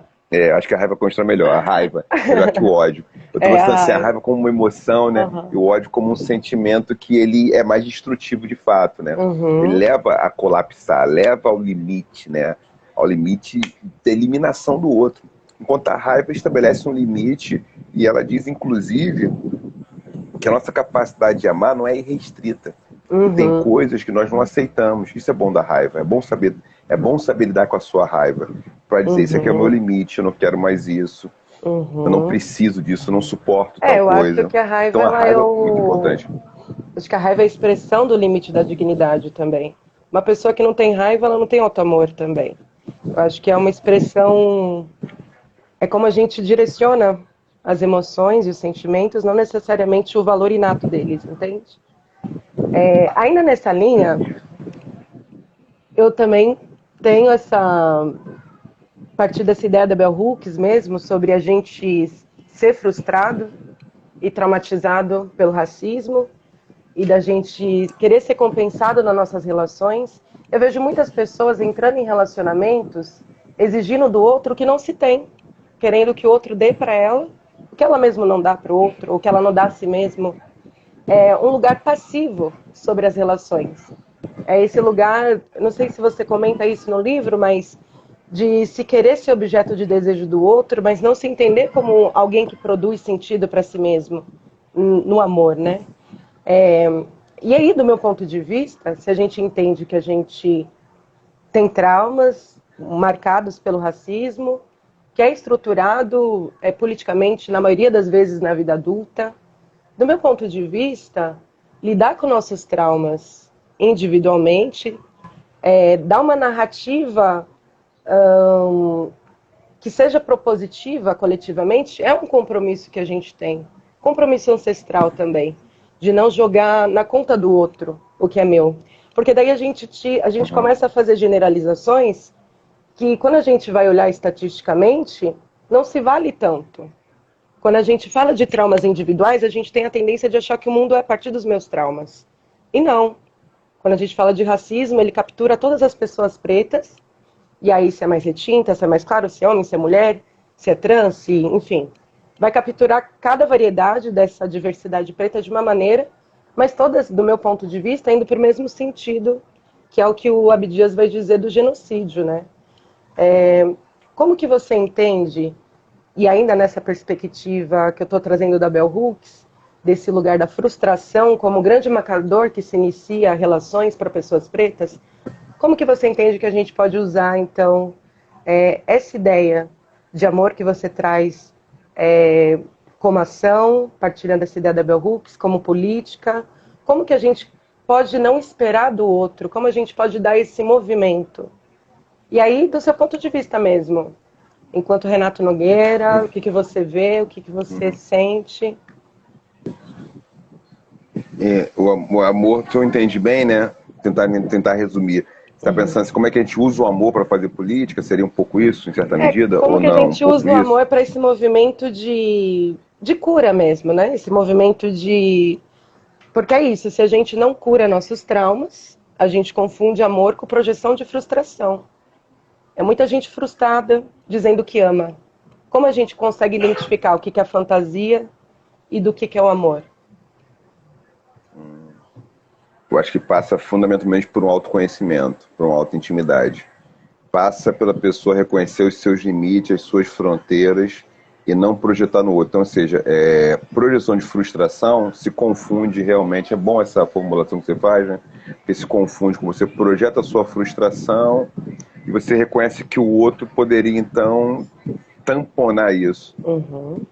Acho que a raiva constrói melhor. A raiva melhor que o ódio. Eu tô pensando assim, a raiva como uma emoção, né? E o ódio como um sentimento que ele é mais destrutivo de fato, né? Ele leva a colapsar, leva ao limite, né? Ao limite da eliminação do outro. enquanto a raiva estabelece um limite, e ela diz, inclusive, que a nossa capacidade de amar não é irrestrita. Tem coisas que nós não aceitamos. Isso é bom da raiva. É bom saber lidar com a sua raiva. Para dizer, isso aqui é o meu limite, eu não quero mais isso. Eu não preciso disso, eu não suporto tal eu coisa. acho que a raiva, Então a raiva é muito importante. Acho que a raiva é a expressão do limite da dignidade também. Uma pessoa que não tem raiva, ela não tem auto-amor também. Eu acho que é uma expressão... É como a gente direciona as emoções e os sentimentos, não necessariamente o valor inato deles, entende? Ainda nessa linha, eu também tenho essa... A partir dessa ideia da Bell Hooks mesmo, sobre a gente ser frustrado e traumatizado pelo racismo, e da gente querer ser compensado nas nossas relações. Eu vejo muitas pessoas entrando em relacionamentos, exigindo do outro o que não se tem, querendo que o outro dê para ela, o que ela mesmo não dá para o outro, ou que ela não dá a si mesmo. É um lugar passivo sobre as relações. É esse lugar, não sei se você comenta isso no livro, mas de se querer ser objeto de desejo do outro, mas não se entender como alguém que produz sentido para si mesmo, no amor, né? E aí, do meu ponto de vista, se a gente entende que a gente tem traumas marcados pelo racismo, que é estruturado politicamente, na maioria das vezes, na vida adulta, do meu ponto de vista, lidar com nossos traumas individualmente, dar uma narrativa que seja propositiva coletivamente, é um compromisso que a gente tem. Compromisso ancestral também, de não jogar na conta do outro o que é meu. Porque daí a gente começa a fazer generalizações que, quando a gente vai olhar estatisticamente, não se vale tanto. Quando a gente fala de traumas individuais, a gente tem a tendência de achar que o mundo é a partir dos meus traumas. E não. Quando a gente fala de racismo, ele captura todas as pessoas pretas, e aí se é mais retinta, se é mais claro, se é homem, se é mulher, se é trans, enfim. Vai capturar cada variedade dessa diversidade preta de uma maneira, mas todas, do meu ponto de vista, indo para o mesmo sentido, que é o que o Abdias vai dizer do genocídio, né? Como que você entende, e ainda nessa perspectiva que eu estou trazendo da Bell Hooks, desse lugar da frustração como grande marcador que se inicia relações para pessoas pretas, como que você entende que a gente pode usar, então, essa ideia de amor que você traz como ação, partilhando essa ideia da Bell Hooks, como política, como que a gente pode não esperar do outro, como a gente pode dar esse movimento? E aí, do seu ponto de vista mesmo, enquanto Renato Nogueira, o que você vê, o que você sente? O amor, se eu entendi bem, né? Tentar resumir. Você está pensando assim, como é que a gente usa o amor para fazer política? Seria um pouco isso, em certa medida? Como ou que não? a gente usa o amor para esse movimento de cura mesmo, né? Esse movimento de... Porque é isso, se a gente não cura nossos traumas, a gente confunde amor com projeção de frustração. É muita gente frustrada dizendo que ama. Como a gente consegue identificar o que é fantasia e do que é o amor? Eu acho que passa fundamentalmente por um autoconhecimento, por uma autointimidade. Passa pela pessoa reconhecer os seus limites, as suas fronteiras e não projetar no outro. Então, ou seja, projeção de frustração se confunde realmente, é bom essa formulação que você faz, né? Porque se confunde com você projeta a sua frustração e você reconhece que o outro poderia, então, tamponar isso.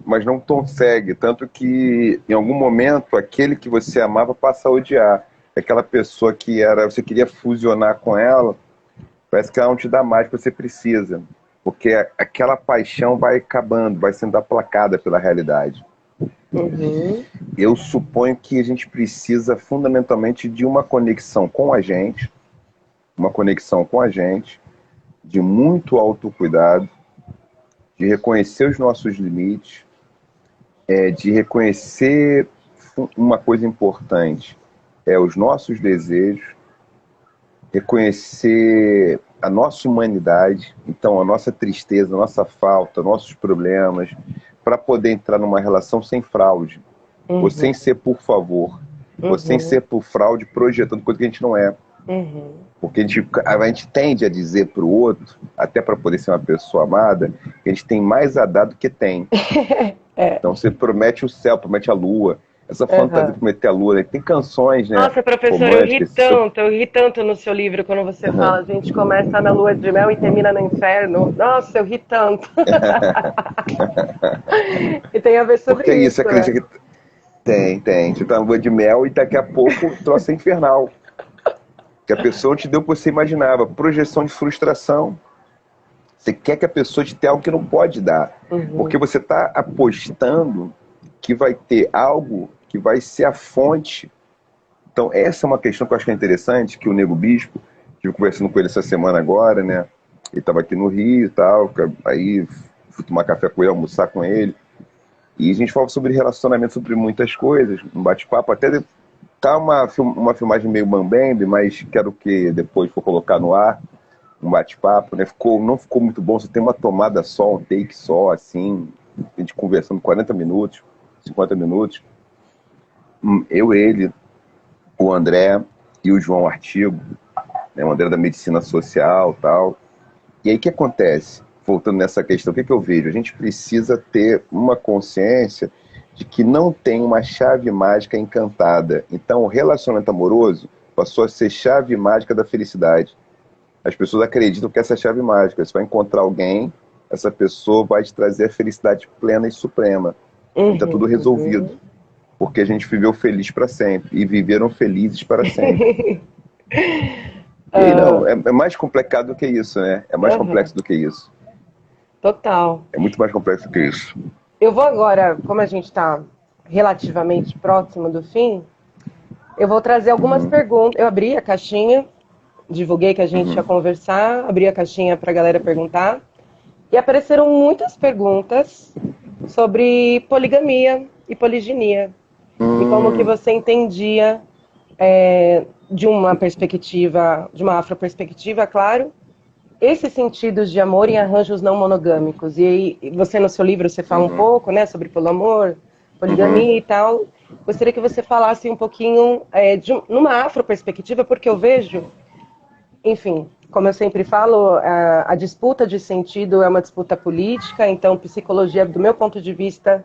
Mas não consegue, tanto que em algum momento aquele que você amava passa a odiar. Aquela pessoa que você queria fusionar com ela, parece que ela não te dá mais o que você precisa, porque aquela paixão vai acabando, vai sendo aplacada pela realidade. Eu suponho que a gente precisa fundamentalmente de uma conexão com a gente, de muito autocuidado, de reconhecer os nossos limites, de reconhecer uma coisa importante, os nossos desejos, reconhecer a nossa humanidade, então a nossa tristeza, a nossa falta, nossos problemas, para poder entrar numa relação sem fraude, ou sem ser por favor, ou sem ser por fraude, projetando coisa que a gente não é. Uhum. Porque a gente tende a dizer para o outro, até para poder ser uma pessoa amada, que a gente tem mais a dar do que tem. Então você promete o céu, promete a lua. Essa fantasia de Uhum. prometer a lua, né? Tem canções, né, Nossa, professor, românticas. eu ri tanto no seu livro quando você fala, Uhum. a gente começa na lua de mel e termina no inferno. Nossa, eu ri tanto. E tem a ver Porque sobre é isso, isso, né? acredita que tem. Você tá na lua de mel e daqui a pouco o troço é infernal. Que a pessoa não te deu o que você imaginava. Projeção de frustração. Você quer que a pessoa te dê algo que não pode dar. Porque Uhum. você está apostando que vai ter algo que vai ser a fonte. Então, essa é uma questão que eu acho que é interessante, que o Nego Bispo, estive conversando com ele essa semana agora, né? Ele estava aqui no Rio e tal, aí fui tomar café com ele, almoçar com ele. E a gente falava sobre relacionamento, sobre muitas coisas, um bate-papo, até tá uma filmagem meio mambembe, mas quero que depois for colocar no ar, um bate-papo, né? Não ficou muito bom, só tem uma tomada só, um take só, assim, a gente conversando 40 minutos, 50 minutos. Eu, ele, o André e o João Artigo, né? O André da medicina social e tal. E aí o que acontece? Voltando nessa questão, o que eu vejo? A gente precisa ter uma consciência de que não tem uma chave mágica encantada. Então o relacionamento amoroso passou a ser chave mágica da felicidade. As pessoas acreditam que essa é a chave mágica. Você vai encontrar alguém, essa pessoa vai te trazer a felicidade plena e suprema. E está tudo resolvido. Uhum. Porque a gente viveu feliz para sempre. E viveram felizes para sempre. E aí não, é mais complicado do que isso, né? É mais Uhum. complexo do que isso. Total. É muito mais complexo do que isso. Eu vou agora, como a gente está relativamente próximo do fim, eu vou trazer algumas Uhum, perguntas. Eu abri a caixinha, divulguei que a gente ia uhum, conversar, abri a caixinha para a galera perguntar. E apareceram muitas perguntas sobre poligamia e poliginia. E como que hum, você entendia, de uma perspectiva, de uma afroperspectiva, claro, esses sentidos de amor em arranjos não monogâmicos. E aí, você no seu livro você fala um uhum, pouco, né, sobre poliamor, uhum. poligamia e tal. Gostaria que você falasse um pouquinho numa afroperspectiva, porque eu vejo, enfim, como eu sempre falo, a disputa de sentido é uma disputa política, então psicologia, do meu ponto de vista,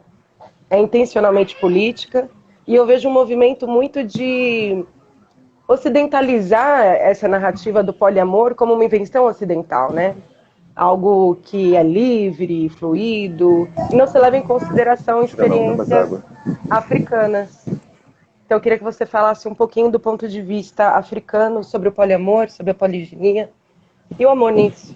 é intencionalmente política, e eu vejo um movimento muito de ocidentalizar essa narrativa do poliamor como uma invenção ocidental, né? Algo que é livre, fluido, e não se leva em consideração Não, dá mais experiências água. africanas. Então, eu queria que você falasse um pouquinho do ponto de vista africano sobre o poliamor, sobre a poliginia e o amor nisso.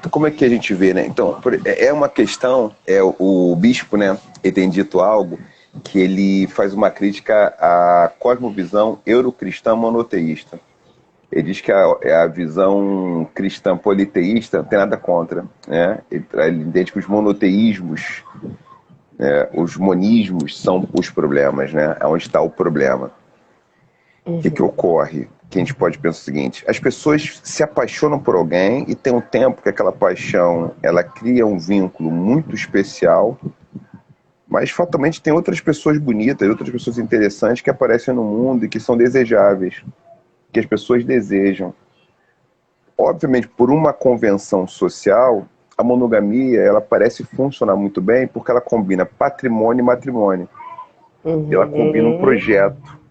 Como é que a gente vê, né? Então, é uma questão, o bispo, né, ele tem dito algo que ele faz uma crítica à cosmovisão eurocristã monoteísta. Ele diz que a visão cristã politeísta não tem nada contra, né? Ele entende que os monoteísmos, os monismos são os problemas, né? É onde está o problema. O que Uhum. ocorre? Que a gente pode pensar o seguinte: as pessoas se apaixonam por alguém e tem um tempo que aquela paixão ela cria um vínculo muito especial, mas fatalmente tem outras pessoas bonitas, outras pessoas interessantes que aparecem no mundo e que são desejáveis, que as pessoas desejam. Obviamente, por uma convenção social, a monogamia ela parece funcionar muito bem porque ela combina patrimônio e matrimônio. Ela combina um Uhum. projeto,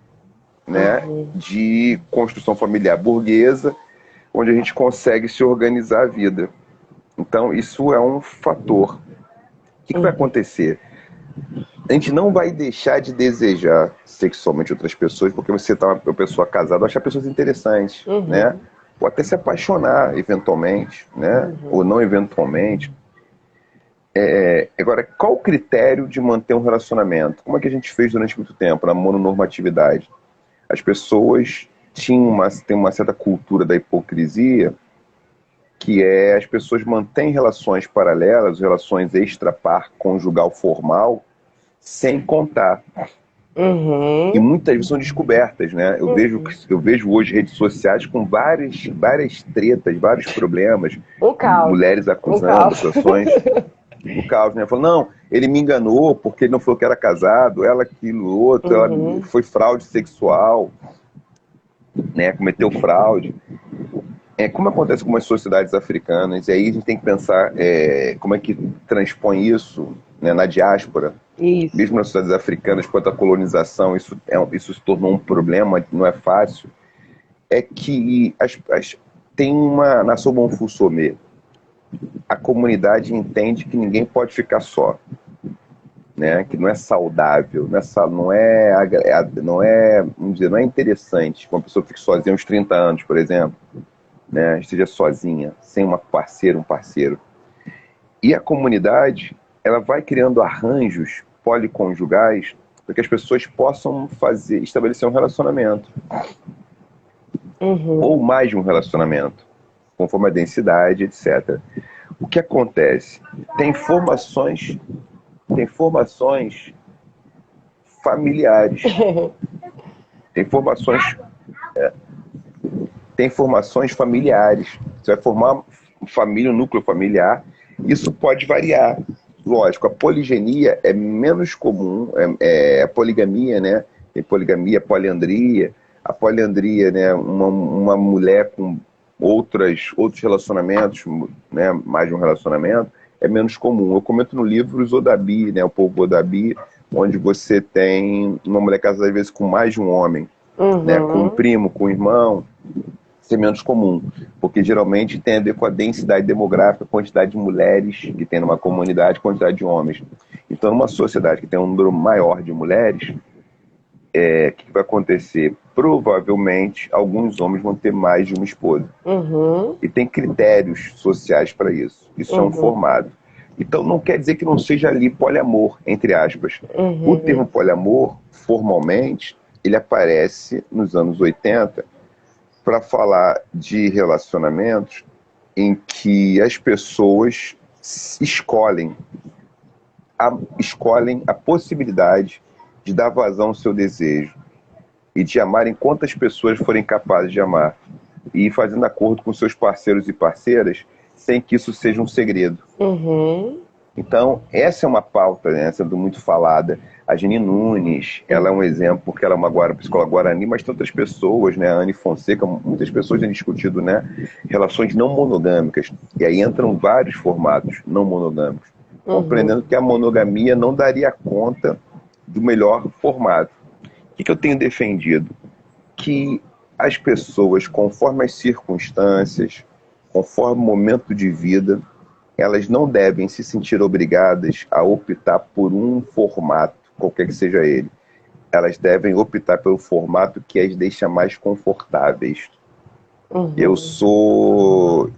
né, Uhum. de construção familiar burguesa, onde a gente consegue se organizar a vida. Então, isso é um fator. O que vai Uhum. acontecer? A gente não vai deixar de desejar sexualmente outras pessoas, porque você está uma pessoa casada, achar pessoas interessantes, né? Uhum. Ou até se apaixonar eventualmente, né? Ou Uhum. não eventualmente. Agora, qual o critério de manter um relacionamento? Como é que a gente fez durante muito tempo, na mononormatividade? As pessoas têm uma certa cultura da hipocrisia, que é as pessoas mantêm relações paralelas, relações extra-par conjugal formal, sem contar. E Uhum. muitas vezes são descobertas, né? Uhum. Eu vejo hoje redes sociais com várias tretas, vários problemas, Um caos. mulheres Um acusando, caos. acusações, o caos, né? Falando, não, ele me enganou porque ele não falou que era casado, ela aquilo, outro, ela Uhum. foi fraude sexual. né, cometeu fraude. Como acontece com as sociedades africanas, e aí a gente tem que pensar como é que transpõe isso, né, na diáspora. Isso. Mesmo nas sociedades africanas, quanto à colonização, isso se tornou um problema, não é fácil. É que tem uma, na Sobonfu-Somé, a comunidade entende que ninguém pode ficar só, né? Que não é saudável, vamos dizer, não é interessante que uma pessoa fique sozinha aos 30 anos, por exemplo, né? Esteja sozinha, sem uma parceira, um parceiro. E a comunidade, ela vai criando arranjos policonjugais para que as pessoas possam estabelecer um relacionamento. Ou mais de um relacionamento, conforme a densidade, etc. O que acontece? Tem formações familiares. Tem formações familiares. Você vai formar família, um núcleo familiar. Isso pode variar. Lógico, a poligenia é menos comum, a poligamia, né? Tem poligamia, poliandria. A poliandria, né? Uma mulher com outros relacionamentos, né? Mais de um relacionamento, é menos comum. Eu comento no livro os Odabi, né? O povo Odabi, onde você tem uma mulher casada às vezes com mais de um homem, né? Com um primo, com um irmão. Isso é menos comum, porque geralmente tem a ver com a densidade demográfica, a quantidade de mulheres que tem numa comunidade, a quantidade de homens. Então, numa sociedade que tem um número maior de mulheres, o que vai acontecer? Provavelmente, alguns homens vão ter mais de uma esposa. E tem critérios sociais para isso. Isso é um formado. Então, não quer dizer que não seja ali poliamor, entre aspas. O termo poliamor, formalmente, ele aparece nos anos 80 para falar de relacionamentos em que as pessoas escolhem a possibilidade de dar vazão ao seu desejo e de amarem quantas pessoas forem capazes de amar, e ir fazendo acordo com seus parceiros e parceiras sem que isso seja um segredo. Então, essa é uma pauta, né, sendo muito falada. A Geni Nunes, ela é um exemplo, porque ela é uma psicóloga guarani, mas tem outras pessoas, né, a Anne Fonseca, muitas pessoas têm discutido, né, relações não monogâmicas. E aí entram vários formatos não monogâmicos, compreendendo que a monogamia não daria conta do melhor formato. O que eu tenho defendido? Que as pessoas, conforme as circunstâncias, conforme o momento de vida, elas não devem se sentir obrigadas a optar por um formato, qualquer que seja ele. Elas devem optar pelo formato que as deixa mais confortáveis. Eu sou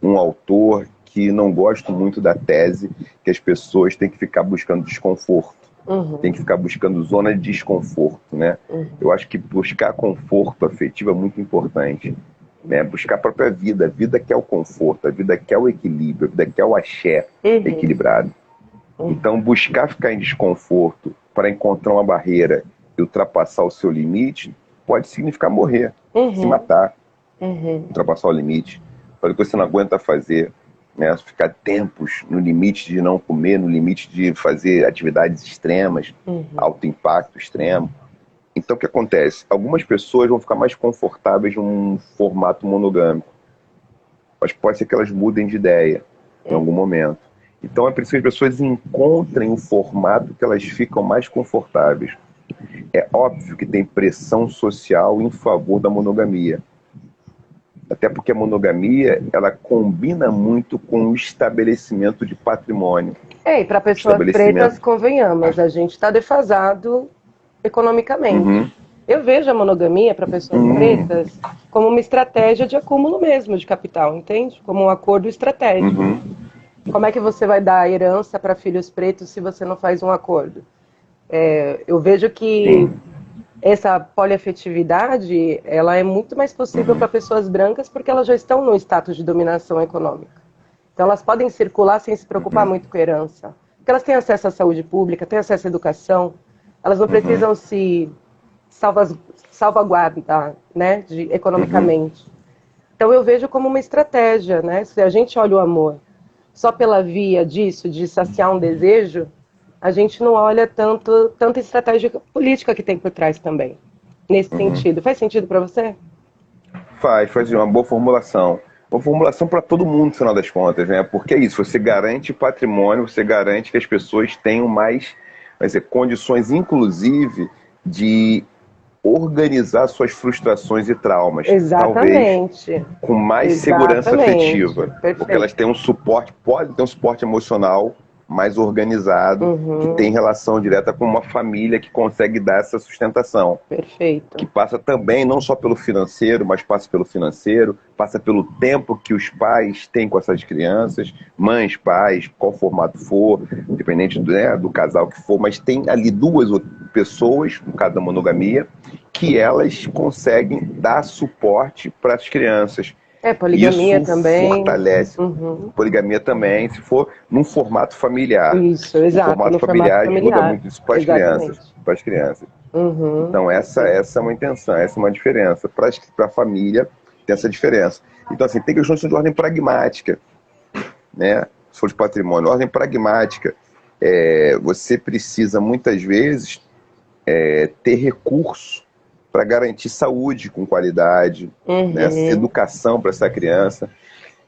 um autor que não gosto muito da tese que as pessoas têm que ficar buscando desconforto. Tem que ficar buscando zona de desconforto, né? Eu acho que buscar conforto afetivo é muito importante. Né? Buscar a própria vida. A vida quer o conforto, a vida quer o equilíbrio, a vida quer o axé equilibrado. Então, buscar ficar em desconforto para encontrar uma barreira e ultrapassar o seu limite pode significar morrer, se matar, ultrapassar o limite, fazer o que você não aguenta fazer, né? Ficar tempos no limite de não comer, no limite de fazer atividades extremas, alto impacto extremo. Então, o que acontece? Algumas pessoas vão ficar mais confortáveis num formato monogâmico, mas pode ser que elas mudem de ideia em algum momento. Então, é preciso que as pessoas encontrem o formato que elas ficam mais confortáveis. É óbvio que tem pressão social em favor da monogamia. Até porque a monogamia, ela combina muito com o estabelecimento de patrimônio. E para pessoas pretas, convenhamos, a gente está defasado economicamente. Eu vejo a monogamia para pessoas pretas como uma estratégia de acúmulo mesmo de capital, entende? Como um acordo estratégico. Como é que você vai dar herança para filhos pretos se você não faz um acordo? Eu vejo que essa poliafetividade, ela é muito mais possível para pessoas brancas porque elas já estão no status de dominação econômica. Então elas podem circular sem se preocupar muito com herança. Porque elas têm acesso à saúde pública, têm acesso à educação, elas não precisam se salvaguardar, né, economicamente. Então eu vejo como uma estratégia, né? Se a gente olha o amor só pela via disso, de saciar um desejo, a gente não olha tanta estratégia política que tem por trás também. nesse sentido. Faz sentido para você? Faz uma boa formulação. Uma formulação para todo mundo, no final das contas, né? Porque é isso, você garante patrimônio, você garante que as pessoas tenham mais, vai dizer, condições, inclusive, de organizar suas frustrações e traumas. Exatamente. Talvez com mais segurança afetiva. Perfeito. Porque elas têm um suporte, podem ter um suporte emocional mais organizado, que tem relação direta com uma família que consegue dar essa sustentação. Perfeito. Que passa também não só pelo financeiro, mas passa pelo financeiro, passa pelo tempo que os pais têm com essas crianças, mães, pais, qual formato for, independente do casal que for, mas tem ali duas pessoas, no caso da monogamia, que elas conseguem dar suporte para as crianças. Poligamia isso também. Fortalece. Poligamia também, se for num formato familiar. Isso, exato. O formato familiar ajuda muito isso para as crianças. Para as crianças. Então, essa é uma intenção, essa é uma diferença. Para a família, tem essa diferença. Então, assim, tem questões de ordem pragmática, né? Se for de patrimônio, ordem pragmática. Você precisa, muitas vezes, ter recurso para garantir saúde com qualidade, né, educação para essa criança.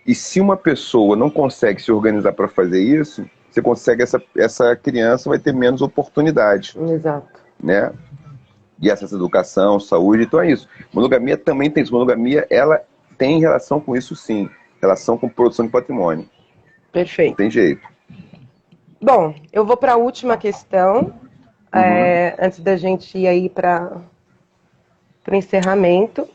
E se uma pessoa não consegue se organizar para fazer isso, você consegue, essa criança vai ter menos oportunidade. Exato. Né? E essa educação, saúde, então é isso. Monogamia também tem isso. Monogamia, ela tem relação com isso, sim. Relação com produção de patrimônio. Perfeito. Não tem jeito. Bom, eu vou para a última questão, antes da gente ir aí para o encerramento.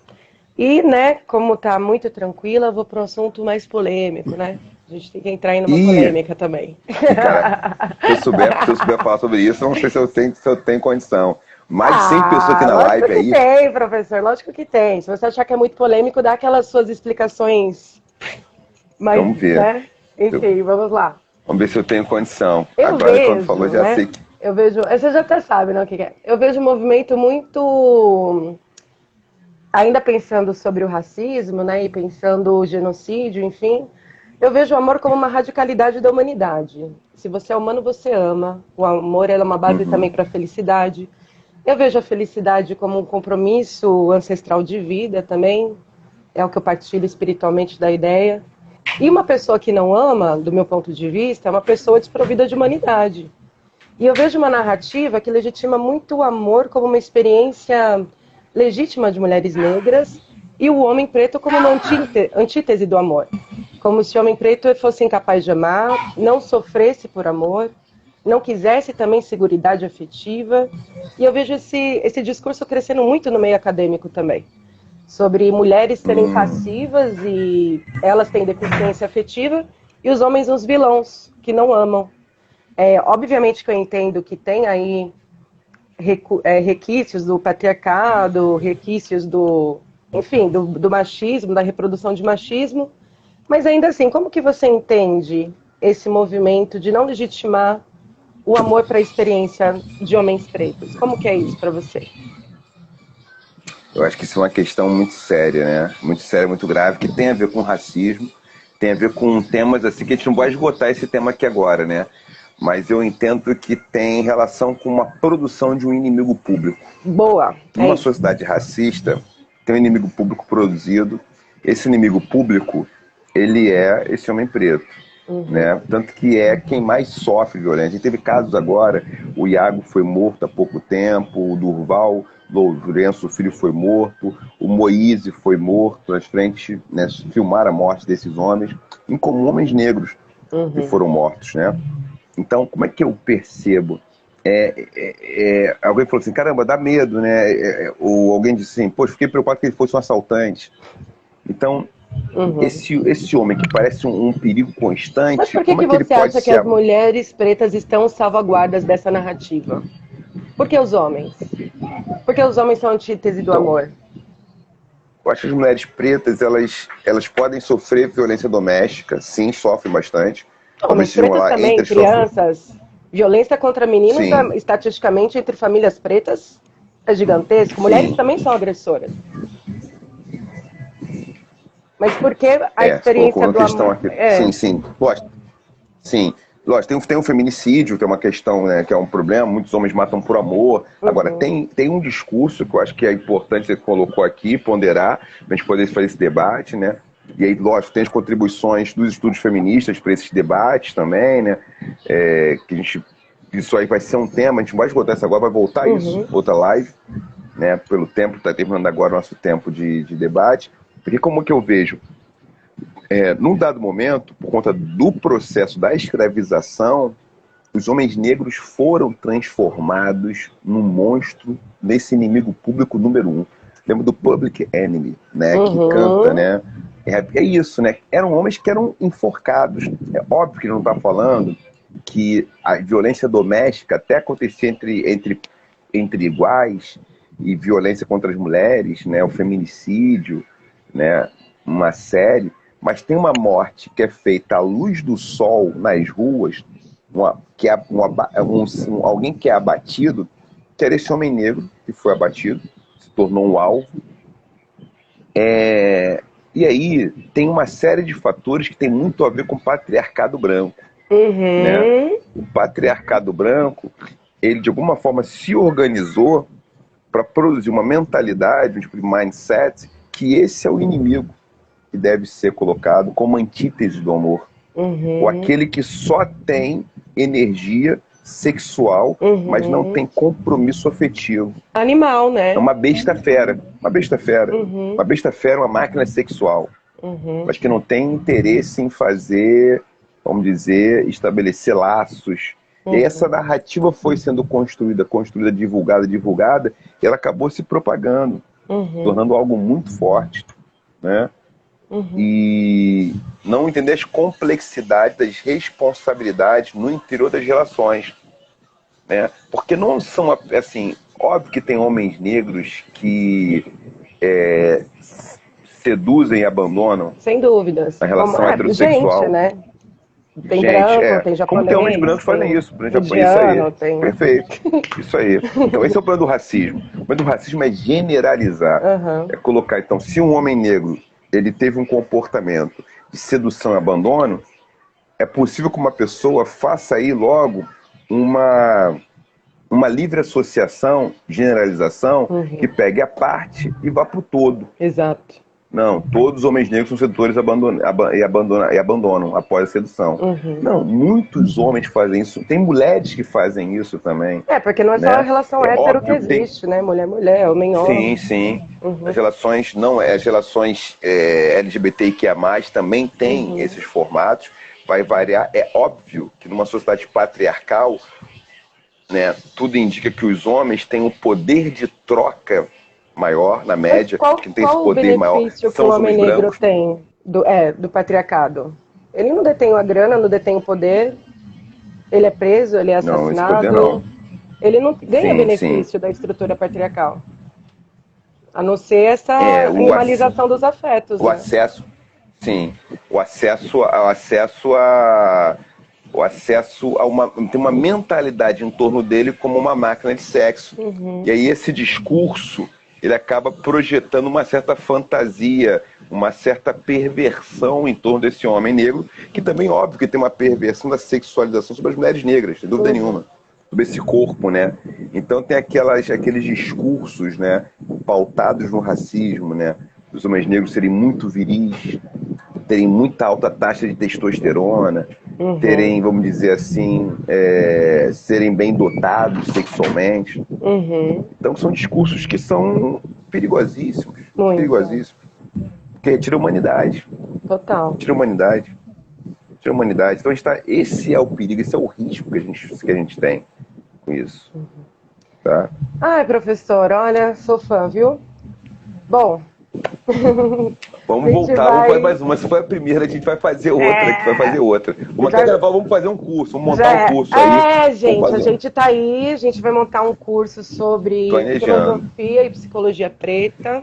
E, né, como tá muito tranquila, eu vou para um assunto mais polêmico, né? A gente tem que entrar em uma polêmica também. Cara, se eu souber falar sobre isso, eu não sei se eu tenho condição. Mais de 100 pessoas aqui na live aí. Lógico que tem, professor, lógico que tem. Se você achar que é muito polêmico, dá aquelas suas explicações. Mas, vamos ver. Né? Enfim, vamos lá. Vamos ver se eu tenho condição. Agora, quando falou, já sei que... Eu vejo... Você já até sabe, né, o que é. Eu vejo um movimento muito... Ainda pensando sobre o racismo, né, e pensando o genocídio, enfim, eu vejo o amor como uma radicalidade da humanidade. Se você é humano, você ama. O amor é uma base também para a felicidade. Eu vejo a felicidade como um compromisso ancestral de vida também. É o que eu partilho espiritualmente da ideia. E uma pessoa que não ama, do meu ponto de vista, é uma pessoa desprovida de humanidade. E eu vejo uma narrativa que legitima muito o amor como uma experiência legítima de mulheres negras e o homem preto como uma antítese do amor. Como se o homem preto fosse incapaz de amar, não sofresse por amor, não quisesse também seguridade afetiva. E eu vejo esse discurso crescendo muito no meio acadêmico também. Sobre mulheres serem passivas e elas têm deficiência afetiva e os homens os vilões, que não amam. Obviamente que eu entendo que tem aí requisitos do patriarcado, requisitos do machismo, da reprodução de machismo, mas ainda assim, como que você entende esse movimento de não legitimar o amor para a experiência de homens pretos? Como que é isso para você? Eu acho que isso é uma questão muito séria, né? Muito séria, muito grave, que tem a ver com racismo, tem a ver com temas assim, que a gente não vai esgotar esse tema aqui agora, né? Mas eu entendo que tem relação com uma produção de um inimigo público. Boa. Numa sociedade racista, tem um inimigo público produzido. Esse inimigo público, ele é esse homem preto. Né? Tanto que é quem mais sofre violência. A gente teve casos agora, o Iago foi morto há pouco tempo, o Durval Lourenço, filho, foi morto, o Moise foi morto, nas frentes, né, filmaram a morte desses homens, como homens negros que foram mortos, né? Então, como é que eu percebo? Alguém falou assim, caramba, dá medo, né? Ou alguém disse assim, poxa, fiquei preocupado que ele fosse um assaltante. Então, esse homem que parece um perigo constante... Mas por que você acha que as mulheres pretas estão salvaguardas dessa narrativa? Por que os homens? Porque os homens são a antítese do amor. Eu acho que as mulheres pretas, elas podem sofrer violência doméstica, sim, sofrem bastante. Homens pretos também, crianças. Violência contra meninos, estatisticamente, entre famílias pretas, é gigantesco. Mulheres também são agressoras. Mas por que a experiência do amor... Sim. Lógico, tem um feminicídio, que é uma questão, né, que é um problema, muitos homens matam por amor. Agora, tem um discurso que eu acho que é importante, você colocou aqui, ponderar, pra gente poder fazer esse debate, né? E aí, lógico, tem as contribuições dos estudos feministas para esses debates também, né? Que a gente, isso aí vai ser um tema, a gente vai esgotar isso agora, vai voltar isso, outra live, né? Pelo tempo, está terminando agora o nosso tempo de debate. Porque como que eu vejo? Num dado momento, por conta do processo da escravização, os homens negros foram transformados num monstro, nesse inimigo público número 1. Lembra do Public Enemy, né? Que canta, né? É isso, né? Eram homens que eram enforcados. É óbvio que ele não está falando que a violência doméstica até acontecia entre iguais, e violência contra as mulheres, né? O feminicídio, né? Uma série. Mas tem uma morte que é feita à luz do sol nas ruas, alguém que é abatido, que era esse homem negro que foi abatido, se tornou um alvo. E aí tem uma série de fatores que tem muito a ver com o patriarcado branco. Né? O patriarcado branco, ele de alguma forma se organizou para produzir uma mentalidade, um tipo de mindset, que esse é o inimigo que deve ser colocado como antítese do amor. Ou aquele que só tem energia sexual, mas não tem compromisso afetivo. Animal, né? É uma besta fera. Uma besta fera. Uma besta fera, uma máquina sexual. Mas que não tem interesse em fazer, vamos dizer, estabelecer laços. E aí essa narrativa foi sendo construída, divulgada, e ela acabou se propagando, tornando algo muito forte, né? E não entender as complexidades das responsabilidades no interior das relações, né? Porque não são, assim, óbvio que tem homens negros que seduzem e abandonam. Sem dúvidas. A relação heterossexual. Gente, né? Tem Gente, branco, tem japonês. Como tem homens brancos que fazem isso, por exemplo, isso aí. Tem... Perfeito. Isso aí. Então esse é o problema do racismo. O problema do racismo é generalizar. É colocar, então, se um homem negro ele teve um comportamento de sedução e abandono, é possível que uma pessoa faça aí logo uma livre associação, generalização, que pegue a parte e vá para o todo. Exato. Não, todos os homens negros são sedutores e abandonam após a sedução. Não, muitos homens fazem isso. Tem mulheres que fazem isso também. Porque não é só a relação hétero que existe, né? Mulher-mulher, homem-homem. Sim. As relações, LGBTIQIA+, também têm esses formatos. Vai variar. É óbvio que numa sociedade patriarcal, né, tudo indica que os homens têm um poder de troca maior, na média, que tem esse poder maior, são que o homem negro tem do patriarcado? Ele não detém a grana, não detém o poder, ele é preso, ele é assassinado. Não, esse poder não. Ele não ganha benefício da estrutura patriarcal. A não ser essa animalização dos afetos. O acesso, sim. O acesso a tem uma mentalidade em torno dele como uma máquina de sexo. E aí esse discurso ele acaba projetando uma certa fantasia, uma certa perversão em torno desse homem negro, que também, óbvio, que tem uma perversão da sexualização sobre as mulheres negras, sem dúvida nenhuma, sobre esse corpo, né? Então tem aqueles discursos, né, pautados no racismo, né? Os homens negros serem muito viris, terem muita alta taxa de testosterona, terem, vamos dizer assim, serem bem dotados sexualmente. Então são discursos que são perigosíssimos. Muito. Perigosíssimos. Porque retira a humanidade. Total. Retira a humanidade. Então esse é o perigo, esse é o risco que a gente tem com isso. Tá? Ai, professor, olha, sou fã, viu? Bom... Vamos voltar, vamos fazer mais uma. Se foi a primeira, a gente vai fazer outra. Vamos até gravar, vamos fazer um curso, vamos montar um curso aí. Gente, a gente tá aí, a gente vai montar um curso sobre filosofia e psicologia preta.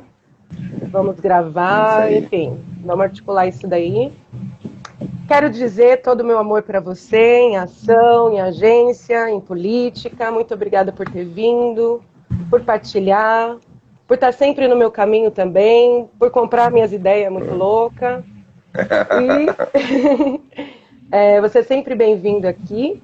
Vamos gravar, enfim, vamos articular isso daí. Quero dizer todo o meu amor para você, em ação, em agência, em política. Muito obrigada por ter vindo, por partilhar, por estar sempre no meu caminho também, por comprar minhas ideias muito loucas. Você é sempre bem-vindo aqui.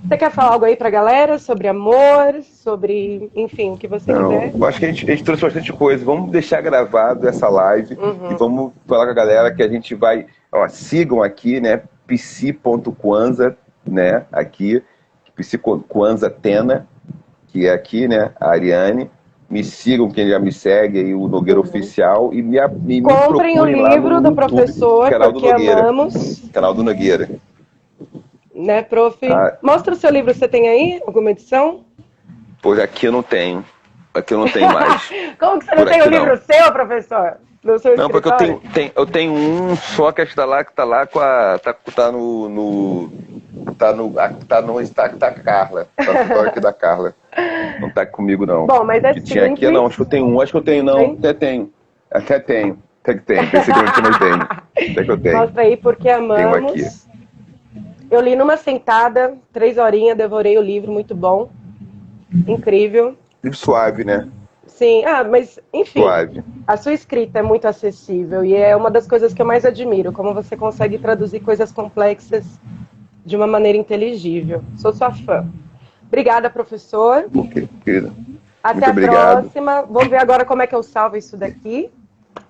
Você quer falar algo aí pra galera sobre amor, sobre, enfim, o que você quiser? Eu acho que a gente trouxe bastante coisa. Vamos deixar gravado essa live e vamos falar com a galera que a gente vai... Ó, sigam aqui, né? psi.kwanza, né? Aqui, psi.kwanza Tena, que é aqui, né? A Ariane. Me sigam, quem já me segue aí, o Nogueira Oficial. E me comprem o livro do professor, porque amamos. Canal do Nogueira. Né, prof? Mostra o seu livro, você tem aí? Alguma edição? Pois aqui eu não tenho. Aqui eu não tenho mais. Como que você não tem o livro seu, professor? No seu não, porque eu tenho um só que está lá com a... Tá a Carla. Tá no escritório aqui da Carla. Não tá comigo, não. Bom, mas que tinha aqui, não. Acho que eu tenho um. Acho que eu tenho, não. Até tenho. Até tenho. Pensei que eu não tinha, mas tenho. Até que eu tenho. Mostra aí, porque amamos. Tenho aqui. Eu li numa sentada, 3 horinhas, devorei o livro, muito bom. Incrível. Livro suave, né? Sim, mas, enfim, suave. A sua escrita é muito acessível e é uma das coisas que eu mais admiro, como você consegue traduzir coisas complexas de uma maneira inteligível. Sou sua fã. Obrigada, professor. Ok, querida. Até muito a próxima. Vou ver agora como é que eu salvo isso daqui.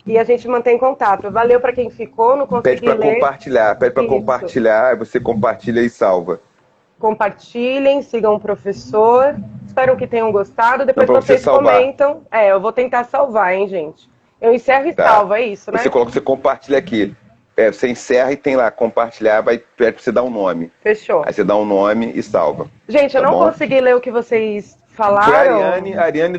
E a gente mantém contato. Valeu para quem ficou, não consegui ler. Pede para compartilhar, você compartilha e salva. Compartilhem, sigam o professor. Espero que tenham gostado. Depois vocês comentam. Eu vou tentar salvar, hein, gente. Eu encerro e salvo, é isso, né? Você compartilha aqui. Você encerra e tem lá, compartilhar, pede pra você dar um nome. Fechou. Aí você dá um nome e salva. Gente, eu não consegui ler o que vocês falaram. Foi a Ariane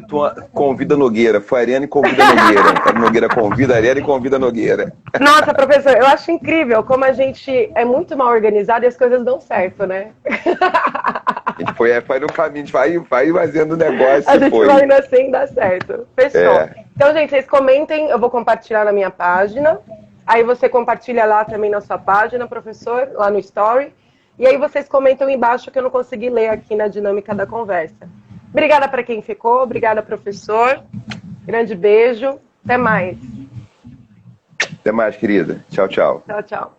convida Nogueira. Foi a Ariane convida Nogueira. A Nogueira convida a Ariane convida Nogueira. Nossa, professor, eu acho incrível como a gente é muito mal organizado e as coisas dão certo, né? A gente vai no caminho, a gente vai fazendo o negócio. A gente vai indo assim, dá certo. Fechou. Então, gente, vocês comentem, eu vou compartilhar na minha página. Aí você compartilha lá também na sua página, professor, lá no Story. E aí vocês comentam embaixo que eu não consegui ler aqui na dinâmica da conversa. Obrigada para quem ficou, obrigada, professor. Grande beijo. Até mais. Até mais, querida. Tchau, tchau. Tchau, tchau.